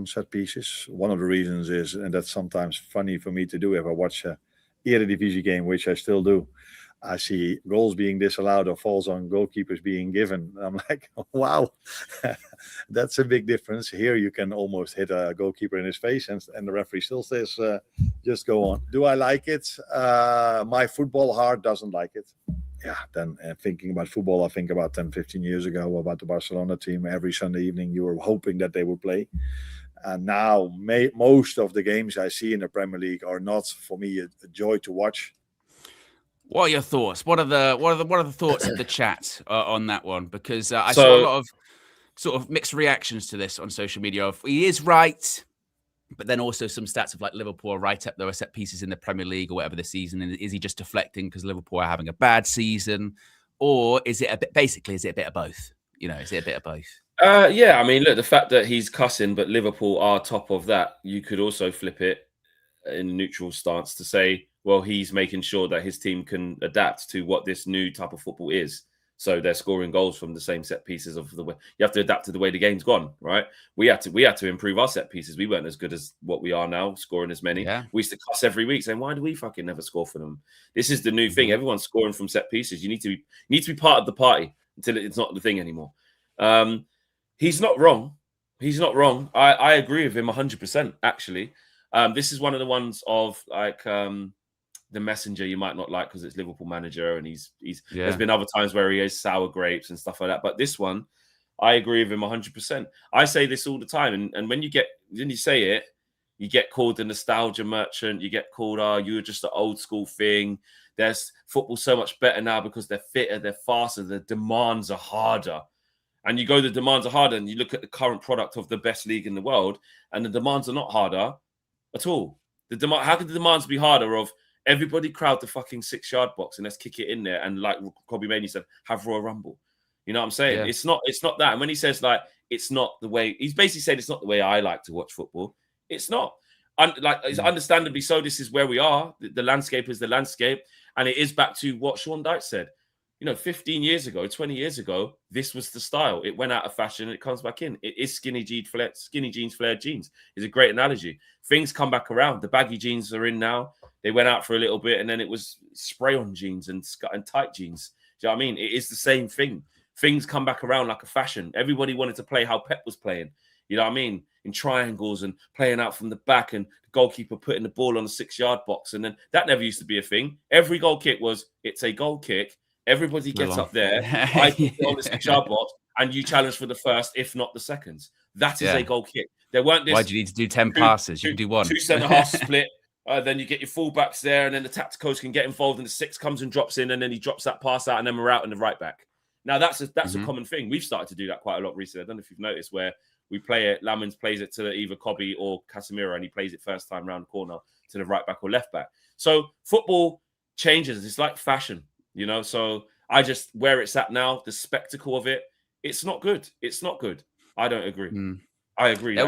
set pieces. One of the reasons is, and that's sometimes funny for me to do, if I watch a Eredivisie game, which I still do, I see goals being disallowed or falls on goalkeepers being given. I'm like, wow, that's a big difference. Here you can almost hit a goalkeeper in his face and the referee still says, just go on. Do I like it? My football heart doesn't like it. Yeah, then thinking about football, I think about 10, 15 years ago about the Barcelona team. Every Sunday evening, you were hoping that they would play. And now most of the games I see in the Premier League are not, for me, a joy to watch. What are your thoughts? What are the thoughts of the chat on that one? Because I saw a lot of sort of mixed reactions to this on social media. He is right, but then also some stats of like Liverpool are right up there are set pieces in the Premier League or whatever this season. And is he just deflecting because Liverpool are having a bad season, or is it a bit of both? You know, is it a bit of both? Yeah, I mean, look, the fact that he's cussing, but Liverpool are top of that, you could also flip it in a neutral stance to say, well, he's making sure that his team can adapt to what this new type of football is. So they're scoring goals from the same set pieces of the way. You have to adapt to the way the game's gone, right? We had to improve our set pieces. We weren't as good as what we are now, scoring as many. Yeah. We used to cuss every week saying, why do we fucking never score for them? This is the new thing. Everyone's scoring from set pieces. You need to be part of the party until it's not the thing anymore. He's not wrong. He's not wrong. I agree with him 100%, actually. This is one of the ones of like the messenger you might not like because it's Liverpool manager and he's there's been other times where he is sour grapes and stuff like that. But this one, I agree with him 100%. I say this all the time. And when you say it, you get called the nostalgia merchant. You get called, you're just an old school thing. There's football so much better now because they're fitter, they're faster, the demands are harder. And you go, the demands are harder, and you look at the current product of the best league in the world, and the demands are not harder at all. How could the demands be harder of everybody crowd the fucking 6-yard box and let's kick it in there and like Kobe Maney said, have Royal Rumble. You know what I'm saying? Yeah. It's not that. And when he says like it's not the way, he's basically saying it's not the way I like to watch football. It's not. It's understandably so. This is where we are. The landscape is the landscape, and it is back to what Sean Dyche said. 15 years ago, 20 years ago, this was the style. It went out of fashion and it comes back in. It is skinny jeans, flared jeans. It's a great analogy. Things come back around. The baggy jeans are in now. They went out for a little bit and then it was spray-on jeans and tight jeans. Do you know what I mean? It is the same thing. Things come back around like a fashion. Everybody wanted to play how Pep was playing. You know what I mean? In triangles and playing out from the back and the goalkeeper putting the ball on the 6-yard box. And then that never used to be a thing. Every goal kick it's a goal kick. Everybody gets up there, I kick it on the 6-yard box, and you challenge for the first, if not the seconds. That is a goal kick. There weren't this. Why do you need to do 10 passes? You can do one. 2 centre-half split. Then you get your fullbacks there, and then the tactical coach can get involved, and the 6 comes and drops in, and then he drops that pass out, and then we're out in the right back. Now, that's a common thing. We've started to do that quite a lot recently. I don't know if you've noticed where we play it. Lamens plays it to either Kobe or Casemiro, and he plays it first time round the corner to the right back or left back. So football changes. It's like fashion. So I just, where it's at now, the spectacle of it, it's not good. It's not good. I don't agree. I agree. There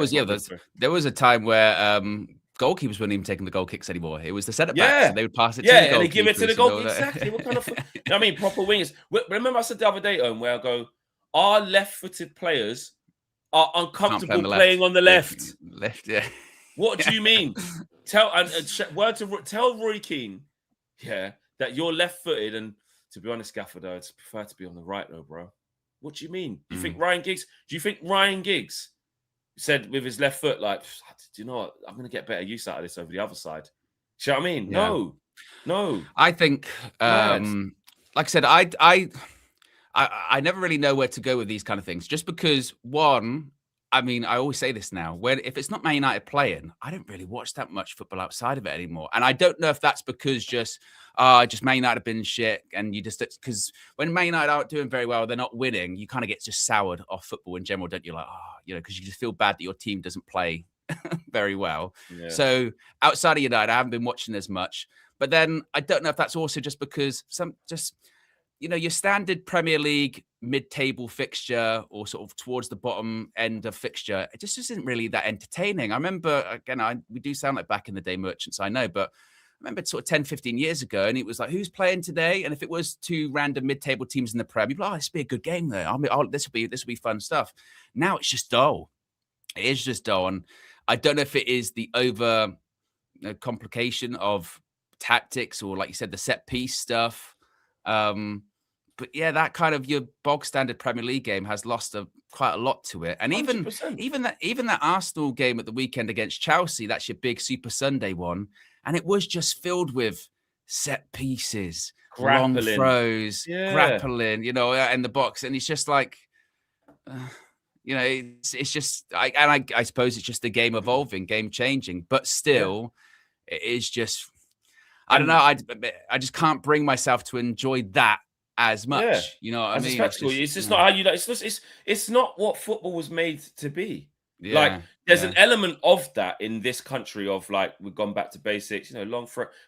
was a time where goalkeepers weren't even taking the goal kicks anymore. It was the centre backs. And they would pass it to the goalkeepers. And they give it to the goalkeeper. Exactly. What kind of, proper wingers. Remember I said the other day, where I go, our left-footed players are uncomfortable playing on the left. Left, yeah. What do you mean? Tell Roy Keane, that you're left-footed, and to be honest, Gaffer, though, I'd prefer to be on the right, though, bro. What do you mean? Do you think Ryan Giggs said with his left foot, like, do you know what? I'm going to get better use out of this over the other side. Do you know what I mean? Yeah. No. I think, like I said, I never really know where to go with these kind of things, just because, one, I mean, I always say this now, if it's not Man United playing, I don't really watch that much football outside of it anymore. And I don't know if that's because just Man United have been shit, and you just, because when Man United aren't doing very well, they're not winning, you kind of get just soured off football in general, don't you? Like, because you just feel bad that your team doesn't play very well. Yeah. So outside of United, I haven't been watching as much. But then I don't know if that's also just because your standard Premier League mid-table fixture or sort of towards the bottom end of fixture, it just isn't really that entertaining. I remember, again, we do sound like back in the day merchants, I know, but I remember sort of 10, 15 years ago, and it was like, who's playing today? And if it was two random mid-table teams in the Prem, you'd be like, this will be a good game there. This will be fun stuff. Now it's just dull. It is just dull. And I don't know if it is the over complication of tactics or, like you said, the set piece stuff. But yeah, that kind of your bog standard Premier League game has lost quite a lot to it. And even that Arsenal game at the weekend against Chelsea, that's your big Super Sunday one. And it was just filled with set pieces, long throws, grappling, in the box. And it's just like, it's just, I suppose it's just the game evolving, game changing, but still it is just, I don't know. I just can't bring myself to enjoy that as much. You know what I mean? It's just not how you like. It's not what football was made to be. Like there's an element of that in this country of like we've gone back to basics.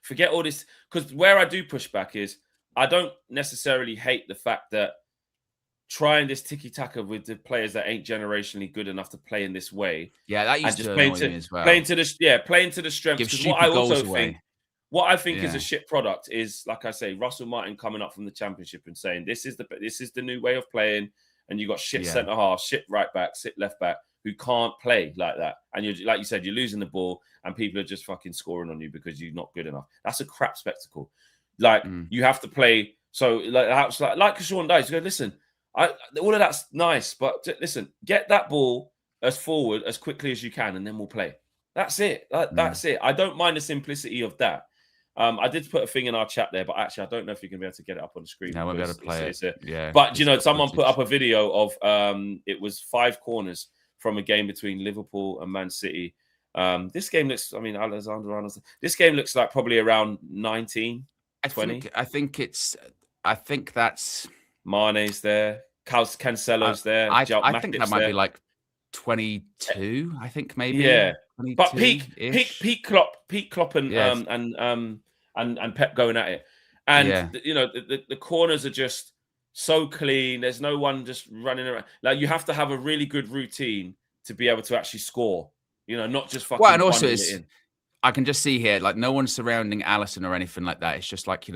Forget all this, because where I do push back is I don't necessarily hate the fact that trying this tiki taka with the players that ain't generationally good enough to play in this way. Yeah, that used to annoy me as well. Playing to the strengths. Because what I also think. What I think is a shit product is, like I say, Russell Martin coming up from the Championship and saying this is the new way of playing, and you got shit centre half, shit right back, shit left back who can't play like that, and you're like you said, you're losing the ball, and people are just fucking scoring on you because you're not good enough. That's a crap spectacle. Like you have to play. So like Sean Dyche, you go, listen, all of that's nice, but listen, get that ball as forward as quickly as you can, and then we'll play. That's it. That's it. I don't mind the simplicity of that. I did put a thing in our chat there, but actually, I don't know if you're going to be able to get it up on the screen. No, I won't be able to play it. But, someone put up a video of it was 5 corners from a game between Liverpool and Man City. This game looks, this game looks like probably around 19, 20. I think that's... Mane's there. Cancelo's there. I think that might be like 22, I think maybe. Yeah. But peak Klopp and Pep going at it, and the corners are just so clean. There's no one just running around. Like you have to have a really good routine to be able to actually score. Not just fucking. Well, and also I can just see here, like no one's surrounding Allison or anything like that. It's just like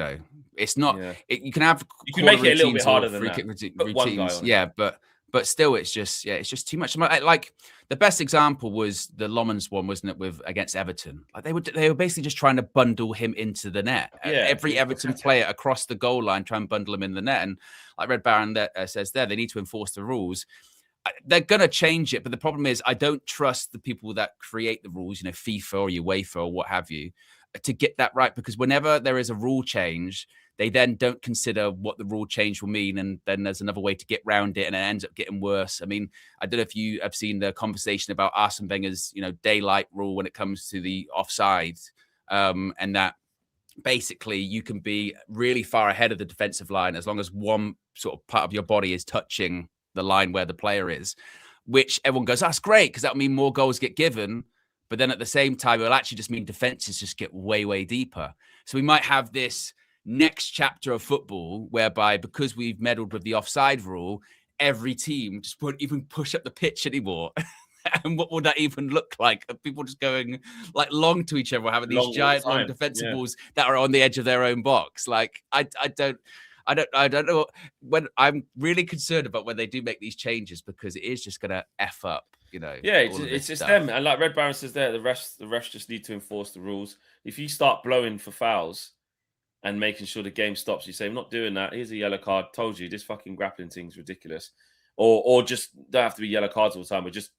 it's not. You can make it a little bit harder than that. Put one guy on. But still, it's just too much. Like the best example was the Lomans one, wasn't it? Against Everton, like they were basically just trying to bundle him into the net. Every Everton player across the goal line try and bundle him in the net. And like Red Baron says there, they need to enforce the rules. They're gonna change it, but the problem is I don't trust the people that create the rules, FIFA or UEFA or what have you, to get that right. Because whenever there is a rule change, they then don't consider what the rule change will mean, and then there's another way to get around it, and it ends up getting worse. I mean, I don't know if you have seen the conversation about Arsene Wenger's, daylight rule when it comes to the offside, and that basically you can be really far ahead of the defensive line as long as one sort of part of your body is touching the line where the player is, which everyone goes, that's great, because that will mean more goals get given. But then at the same time, it will actually just mean defenses just get way, way deeper. So we might have this next chapter of football whereby, because we've meddled with the offside rule, every team just won't even push up the pitch anymore. And what would that even look like? People just going like long to each other, having these giant long defensive balls that are on the edge of their own box. Like I don't know. When I'm really concerned about when they do make these changes, because it is just going to F up. It's just them. And like Red Baron says there, the refs just need to enforce the rules. If you start blowing for fouls and making sure the game stops, you say, I'm not doing that. Here's a yellow card. Told you, this fucking grappling thing's ridiculous. Or just don't have to be yellow cards all the time, but just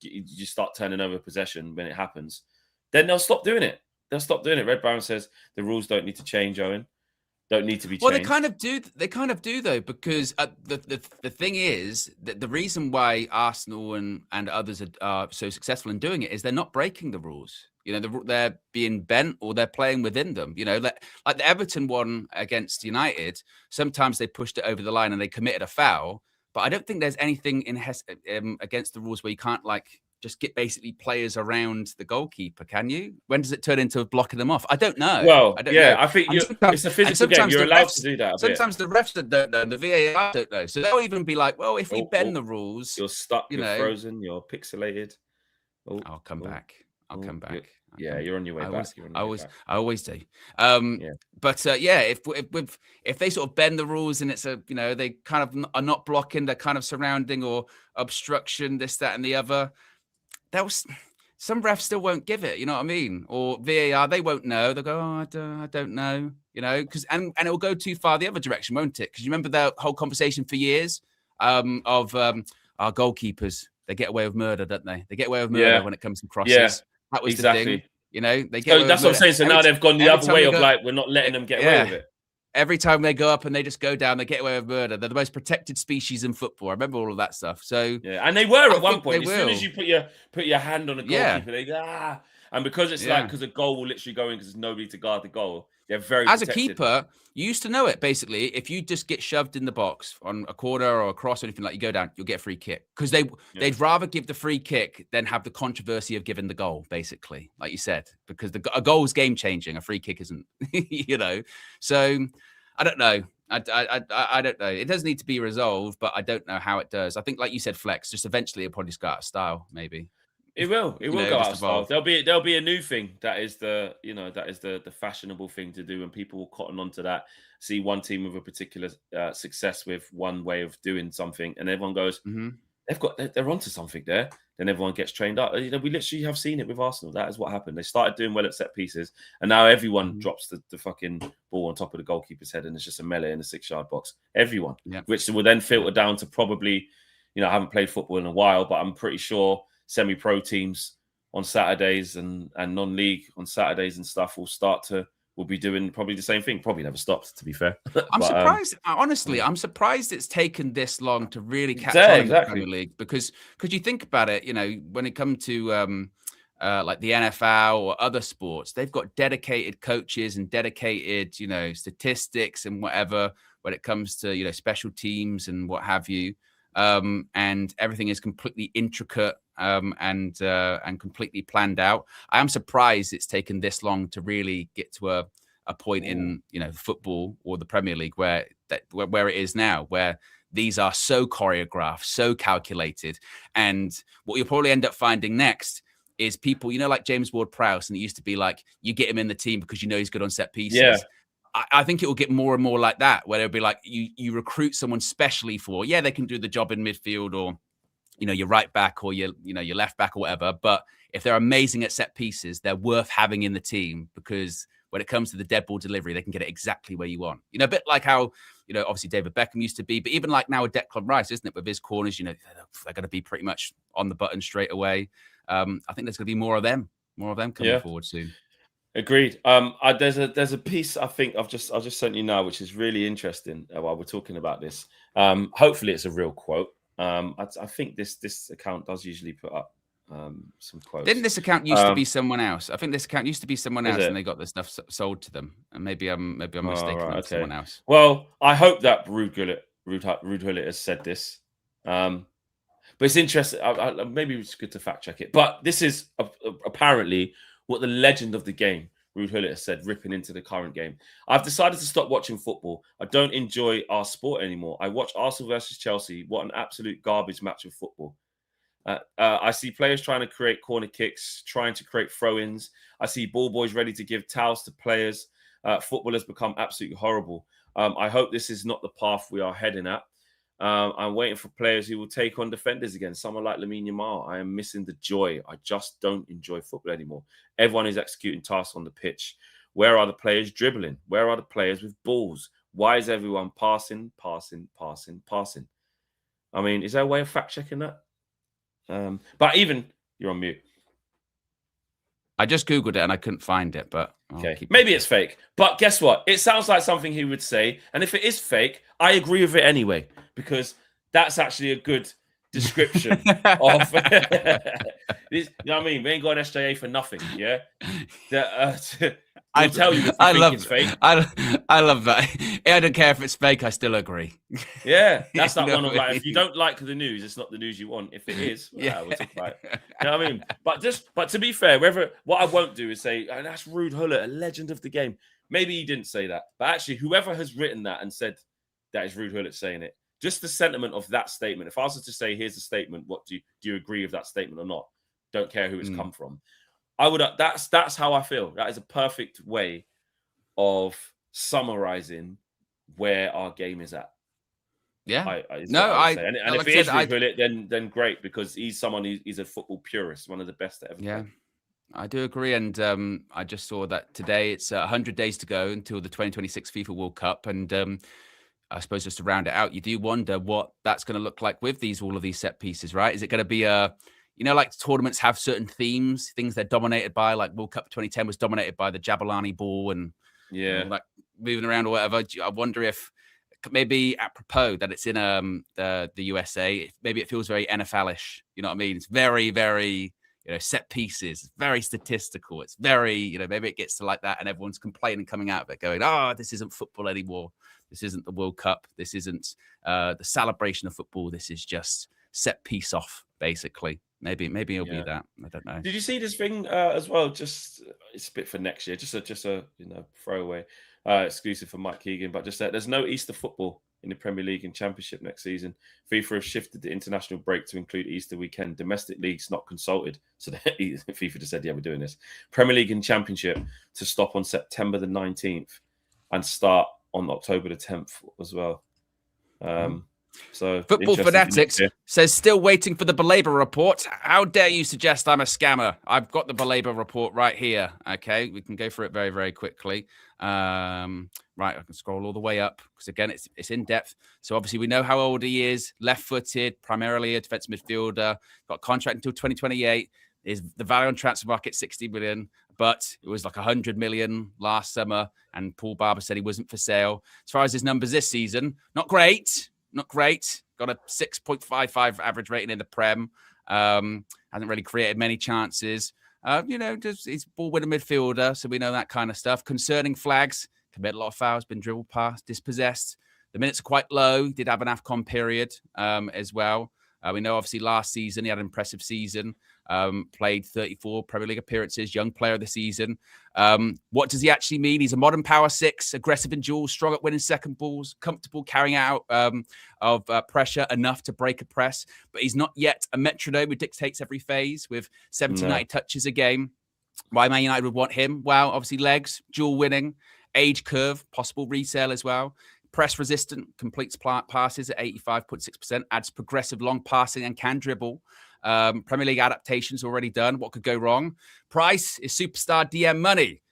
start turning over possession when it happens. Then they'll stop doing it. Red Baron says the rules don't need to change, Owen. Don't need to be changed. Well, they kind of do. They kind of do, though, because the thing is that the reason why Arsenal and others are so successful in doing it is they're not breaking the rules. They're being bent or they're playing within them. Like the Everton one against United, sometimes they pushed it over the line and they committed a foul. But I don't think there's anything in against the rules where you can't like just get basically players around the goalkeeper, can you? When does it turn into blocking them off? I don't know. Well, I don't know. I think it's a physical game. You're allowed to do that. Sometimes the refs don't know, and the VAR don't know. So they'll even be like, well, if we bend the rules, you're stuck, you're frozen, you're pixelated. I'll come back. You're on your way back. I always do. But if they sort of bend the rules and it's they kind of are not blocking, they're kind of surrounding or obstruction, this, that, and the other. Some refs still won't give it, you know what I mean? Or VAR, they won't know. They'll go, I don't know, because and it will go too far the other direction, won't it? Because you remember the whole conversation for years of our goalkeepers. They get away with murder, don't they? They get away with murder when it comes to crosses. Yeah, that was the thing. They get. So that's what I'm saying. So now they've gone the other way of we're not letting them get away with it. Every time they go up and they just go down, they get away with murder. They're the most protected species in football. I remember all of that stuff. So and they were at one point. As soon as you put your hand on a goalkeeper, they go, and because it's because a goal will literally go in because there's nobody to guard the goal. They're very as protected. A keeper, you used to know it basically. If you just get shoved in the box on a corner or a cross or anything like you go down, you'll get a free kick because they'd rather give the free kick than have the controversy of giving the goal. Basically, like you said, because a goal is game changing, a free kick isn't. So I don't know. I don't know. It does need to be resolved, but I don't know how it does. I think, like you said, Flex. Just eventually, it'll probably go out of style. Maybe. It will go out of style. There'll be a new thing that is the fashionable thing to do, and people will cotton onto that. See one team with a particular success with one way of doing something, and everyone goes, they're onto something there. Then everyone gets trained up. We literally have seen it with Arsenal. That is what happened. They started doing well at set pieces, and now everyone drops the fucking ball on top of the goalkeeper's head, and it's just a melee in the 6-yard box. Everyone, which will then filter down to probably, I haven't played football in a while, but I'm pretty sure semi-pro teams on Saturdays and non-league on Saturdays and stuff will be doing probably the same thing. Probably never stopped, to be fair. I'm surprised. Honestly, I'm surprised it's taken this long to really catch on in the Premier League because you think about it, when it comes to like the NFL or other sports, they've got dedicated coaches and dedicated, statistics and whatever when it comes to, special teams and what have you. And everything is completely intricate and completely planned out. I am surprised it's taken this long to really get to a point in football or the Premier League where it is now, where these are so choreographed, so calculated, and what you'll probably end up finding next is people, like James Ward-Prowse, and it used to be like you get him in the team because he's good on set pieces. Yeah. I think it will get more and more like that, where it'll be like you recruit someone specially for, they can do the job in midfield or, your right back or your left back or whatever. But if they're amazing at set pieces, they're worth having in the team because when it comes to the dead ball delivery, they can get it exactly where you want. A bit like how, obviously David Beckham used to be, but even like now with Declan Rice, isn't it? With his corners, they're going to be pretty much on the button straight away. I think there's going to be more of them coming forward soon. Agreed. There's a piece I think I've just sent you now, which is really interesting while we're talking about this. Hopefully it's a real quote. I think this account does usually put up some quotes. Didn't this account used to be somelsomeone else? I think this account used to be someone else, and they got the stuff sold to them. And maybe I'm mistaken. Right, okay. Someone else. Well, I hope that Ruud Gullit has said this. But it's interesting. Maybe it's good to fact check it. But this is apparently what the legend of the game, Ruud Gullit, has said, ripping into the current game. I've decided to stop watching football. I don't enjoy our sport anymore. I watch Arsenal versus Chelsea. What an absolute garbage match of football. I see players trying to create corner kicks, trying to create throw-ins. I see ball boys ready to give towels to players. Football has become absolutely horrible. I hope this is not the path we are heading at. I'm waiting for players who will take on defenders again. Someone like Lamine Yamal. I am missing the joy. I just don't enjoy football anymore. Everyone is executing tasks on the pitch. Where are the players dribbling? Where are the players with balls? Why is everyone passing? I mean, is there a way of fact-checking that? But even, you're on mute. I just Googled it and I couldn't find it, but okay. Maybe it's fake. But guess what? It sounds like something he would say. And if it is fake, I agree with it anyway, because that's actually a good description of this, you know what I mean? We ain't got an SJA for nothing, yeah? We'll tell you if we think it's fake. I love that. I don't care if it's fake. I still agree. Yeah, that's that You know one of what I like, if you mean? don't like the news, it's not the news you want. If it is, Yeah. we'll talk about it. You know what I mean? But to be fair, what I won't do is say, oh, that's Ruud Gullit, a legend of the game. Maybe he didn't say that, but actually, whoever has written that and said that is Ruud Gullit saying it, just the sentiment of that statement. If I was to say, here's the statement, what do you agree with that statement or not? Don't care who it's come from. I would. That's how I feel. That is a perfect way of summarizing where our game is at. Yeah. I say. And like if it is Ruud Gullit, then great, because he's a football purist, one of the best that ever. Yeah. Played. I do agree, and I just saw that today it's 100 days to go until the 2026 FIFA World Cup, and I suppose just to round it out, you do wonder what that's going to look like with all of these set pieces, right? Is it going to be like tournaments have certain themes, things they're dominated by, like World Cup 2010 was dominated by the Jabulani ball and like moving around or whatever. I wonder if maybe apropos that it's in the USA, maybe it feels very NFL-ish. You know what I mean? It's very, very set pieces. It's very statistical. It's very maybe it gets to like that, and everyone's complaining coming out of it, going, "Oh, this isn't football anymore. This isn't the World Cup. This isn't the celebration of football. This is just set piece off, basically." Maybe it'll be that. I don't know. Did you see this thing as well? Just it's a bit for next year. Just a throwaway exclusive for Mike Keegan, but just that there's no Easter football in the Premier League and Championship next season. FIFA have shifted the international break to include Easter weekend. Domestic leagues not consulted, so FIFA just said, "Yeah, we're doing this." Premier League and Championship to stop on September the 19th and start on October the 10th as well. So Football Fanatics says still waiting for the Baleba report. How dare you suggest I'm a scammer? I've got the Baleba report right here. Okay, we can go through it very, very quickly. Right, I can scroll all the way up because again, it's in depth. So obviously we know how old he is. Left-footed, primarily a defensive midfielder. Got a contract until 2028. Is the value on transfer market 60 million, but it was like 100 million last summer. And Paul Barber said he wasn't for sale. As far as his numbers this season, not great. Got a 6.55 average rating in the Prem. Hasn't really created many chances. Just he's ball-winning midfielder, so we know that kind of stuff. Concerning flags, committed a lot of fouls, been dribbled past, dispossessed. The minutes are quite low. Did have an AFCON period as well. We know, obviously, last season he had an impressive season. Played 34 Premier League appearances, young player of the season. What does he actually mean? He's a modern power six, aggressive in duels, strong at winning second balls, comfortable carrying out of pressure enough to break a press. But he's not yet a metronome who dictates every phase with 70, 90 touches a game. Why Man United would want him? Well, obviously legs, dual winning, age curve, possible resale as well. Press resistant, completes passes at 85.6%, adds progressive long passing and can dribble. Premier League adaptations already done. What could go wrong? Price is superstar DM money.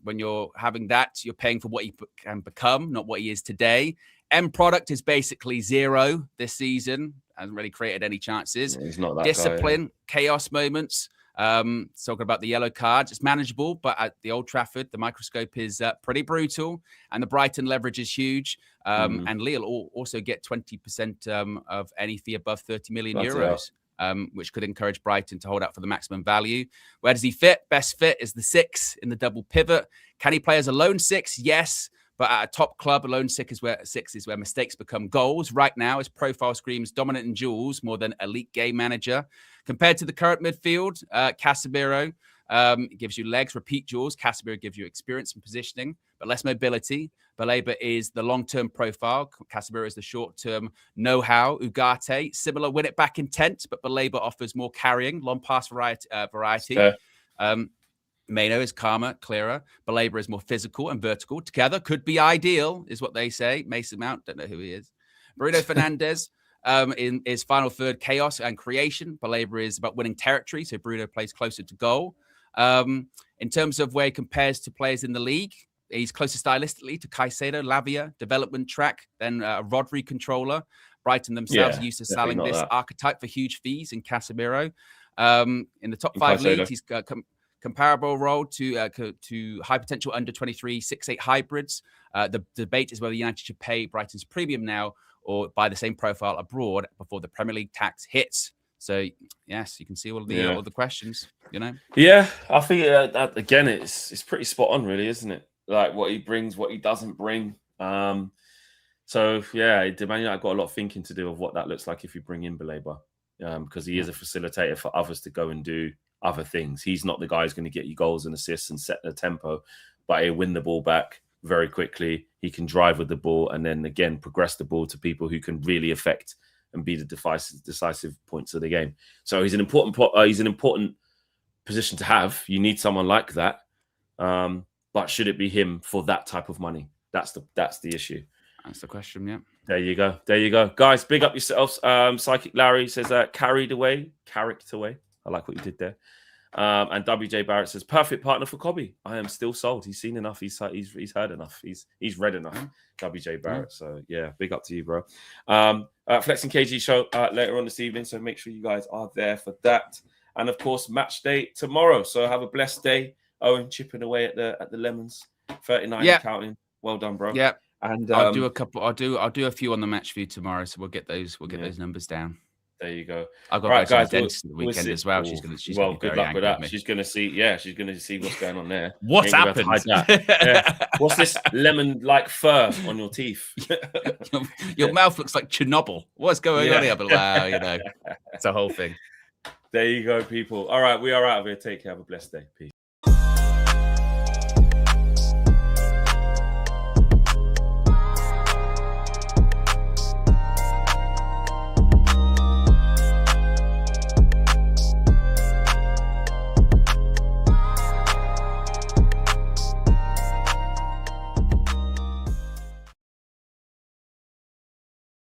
When you're having that, you're paying for what he can become, not what he is today. End product is basically zero this season. Hasn't really created any chances. Yeah, he's not that discipline, guy, chaos moments. Talking about the yellow cards, it's manageable, but at the Old Trafford, the microscope is pretty brutal, and the Brighton leverage is huge. And Lille also get 20% of any fee above 30 million euros, which could encourage Brighton to hold out for the maximum value. Where does he fit? Best fit is the 6 in the double pivot. Can he play as a lone 6? Yes. But at a top club, a lone 6 is where mistakes become goals. Right now, his profile screams dominant in duels more than elite game manager. Compared to the current midfield, Casemiro gives you legs, repeat duels. Casemiro gives you experience and positioning, but less mobility. Baleba is the long-term profile. Casemiro is the short-term know-how. Ugarte, similar win-it-back intent, but Baleba offers more carrying, long-pass variety. Meno is calmer, clearer. Baleba is more physical and vertical. Together could be ideal, is what they say. Mason Mount, don't know who he is. Bruno Fernandes in his final third, chaos and creation. Baleba is about winning territory, so Bruno plays closer to goal. In terms of where he compares to players in the league, he's closer stylistically to Caicedo, Lavia, development track, then a Rodri controller. Brighton themselves are used to selling this archetype for huge fees in Casemiro. In the top 5 leagues, he's comparable role to high potential under 23 6-8 hybrids. The debate is whether United should pay Brighton's premium now or buy the same profile abroad before the Premier League tax hits. So yes, you can see all the questions. You know. Yeah, I think that, again, it's pretty spot on, really, isn't it? Like what he brings, what he doesn't bring. So yeah, Man United got a lot of thinking to do of what that looks like if you bring in Baleba, because he is a facilitator for others to go and do other things. He's not the guy who's going to get you goals and assists and set the tempo, but he'll win the ball back very quickly. He can drive with the ball and then again progress the ball to people who can really affect and be the decisive points of the game. So he's an important position to have. You need someone like that, but should it be him for that type of money? That's the issue. That's the question. Yeah. There you go, guys. Big up yourselves. Psychic Larry says carried away. I like what you did there. And WJ Barrett says perfect partner for Cobby. I am still sold. He's seen enough. He's heard enough. He's read enough. WJ Barrett. So yeah, big up to you, bro. Flexing KG show later on this evening. So make sure you guys are there for that. And of course, match day tomorrow. So have a blessed day. Owen chipping away at the lemons. 39 counting. Well done, bro. Yeah. And I'll do a couple. I'll do a few on the match view tomorrow. So we'll get those numbers down. There you go. I've got right, guys. The weekend as well. She's well, good luck with that. She's gonna see. Yeah, she's gonna see what's going on there. What happened? What's this lemon-like fur on your teeth? your mouth looks like Chernobyl. What's going on here? But it's a whole thing. There you go, people. All right, we are out of here. Take care. Have a blessed day. Peace.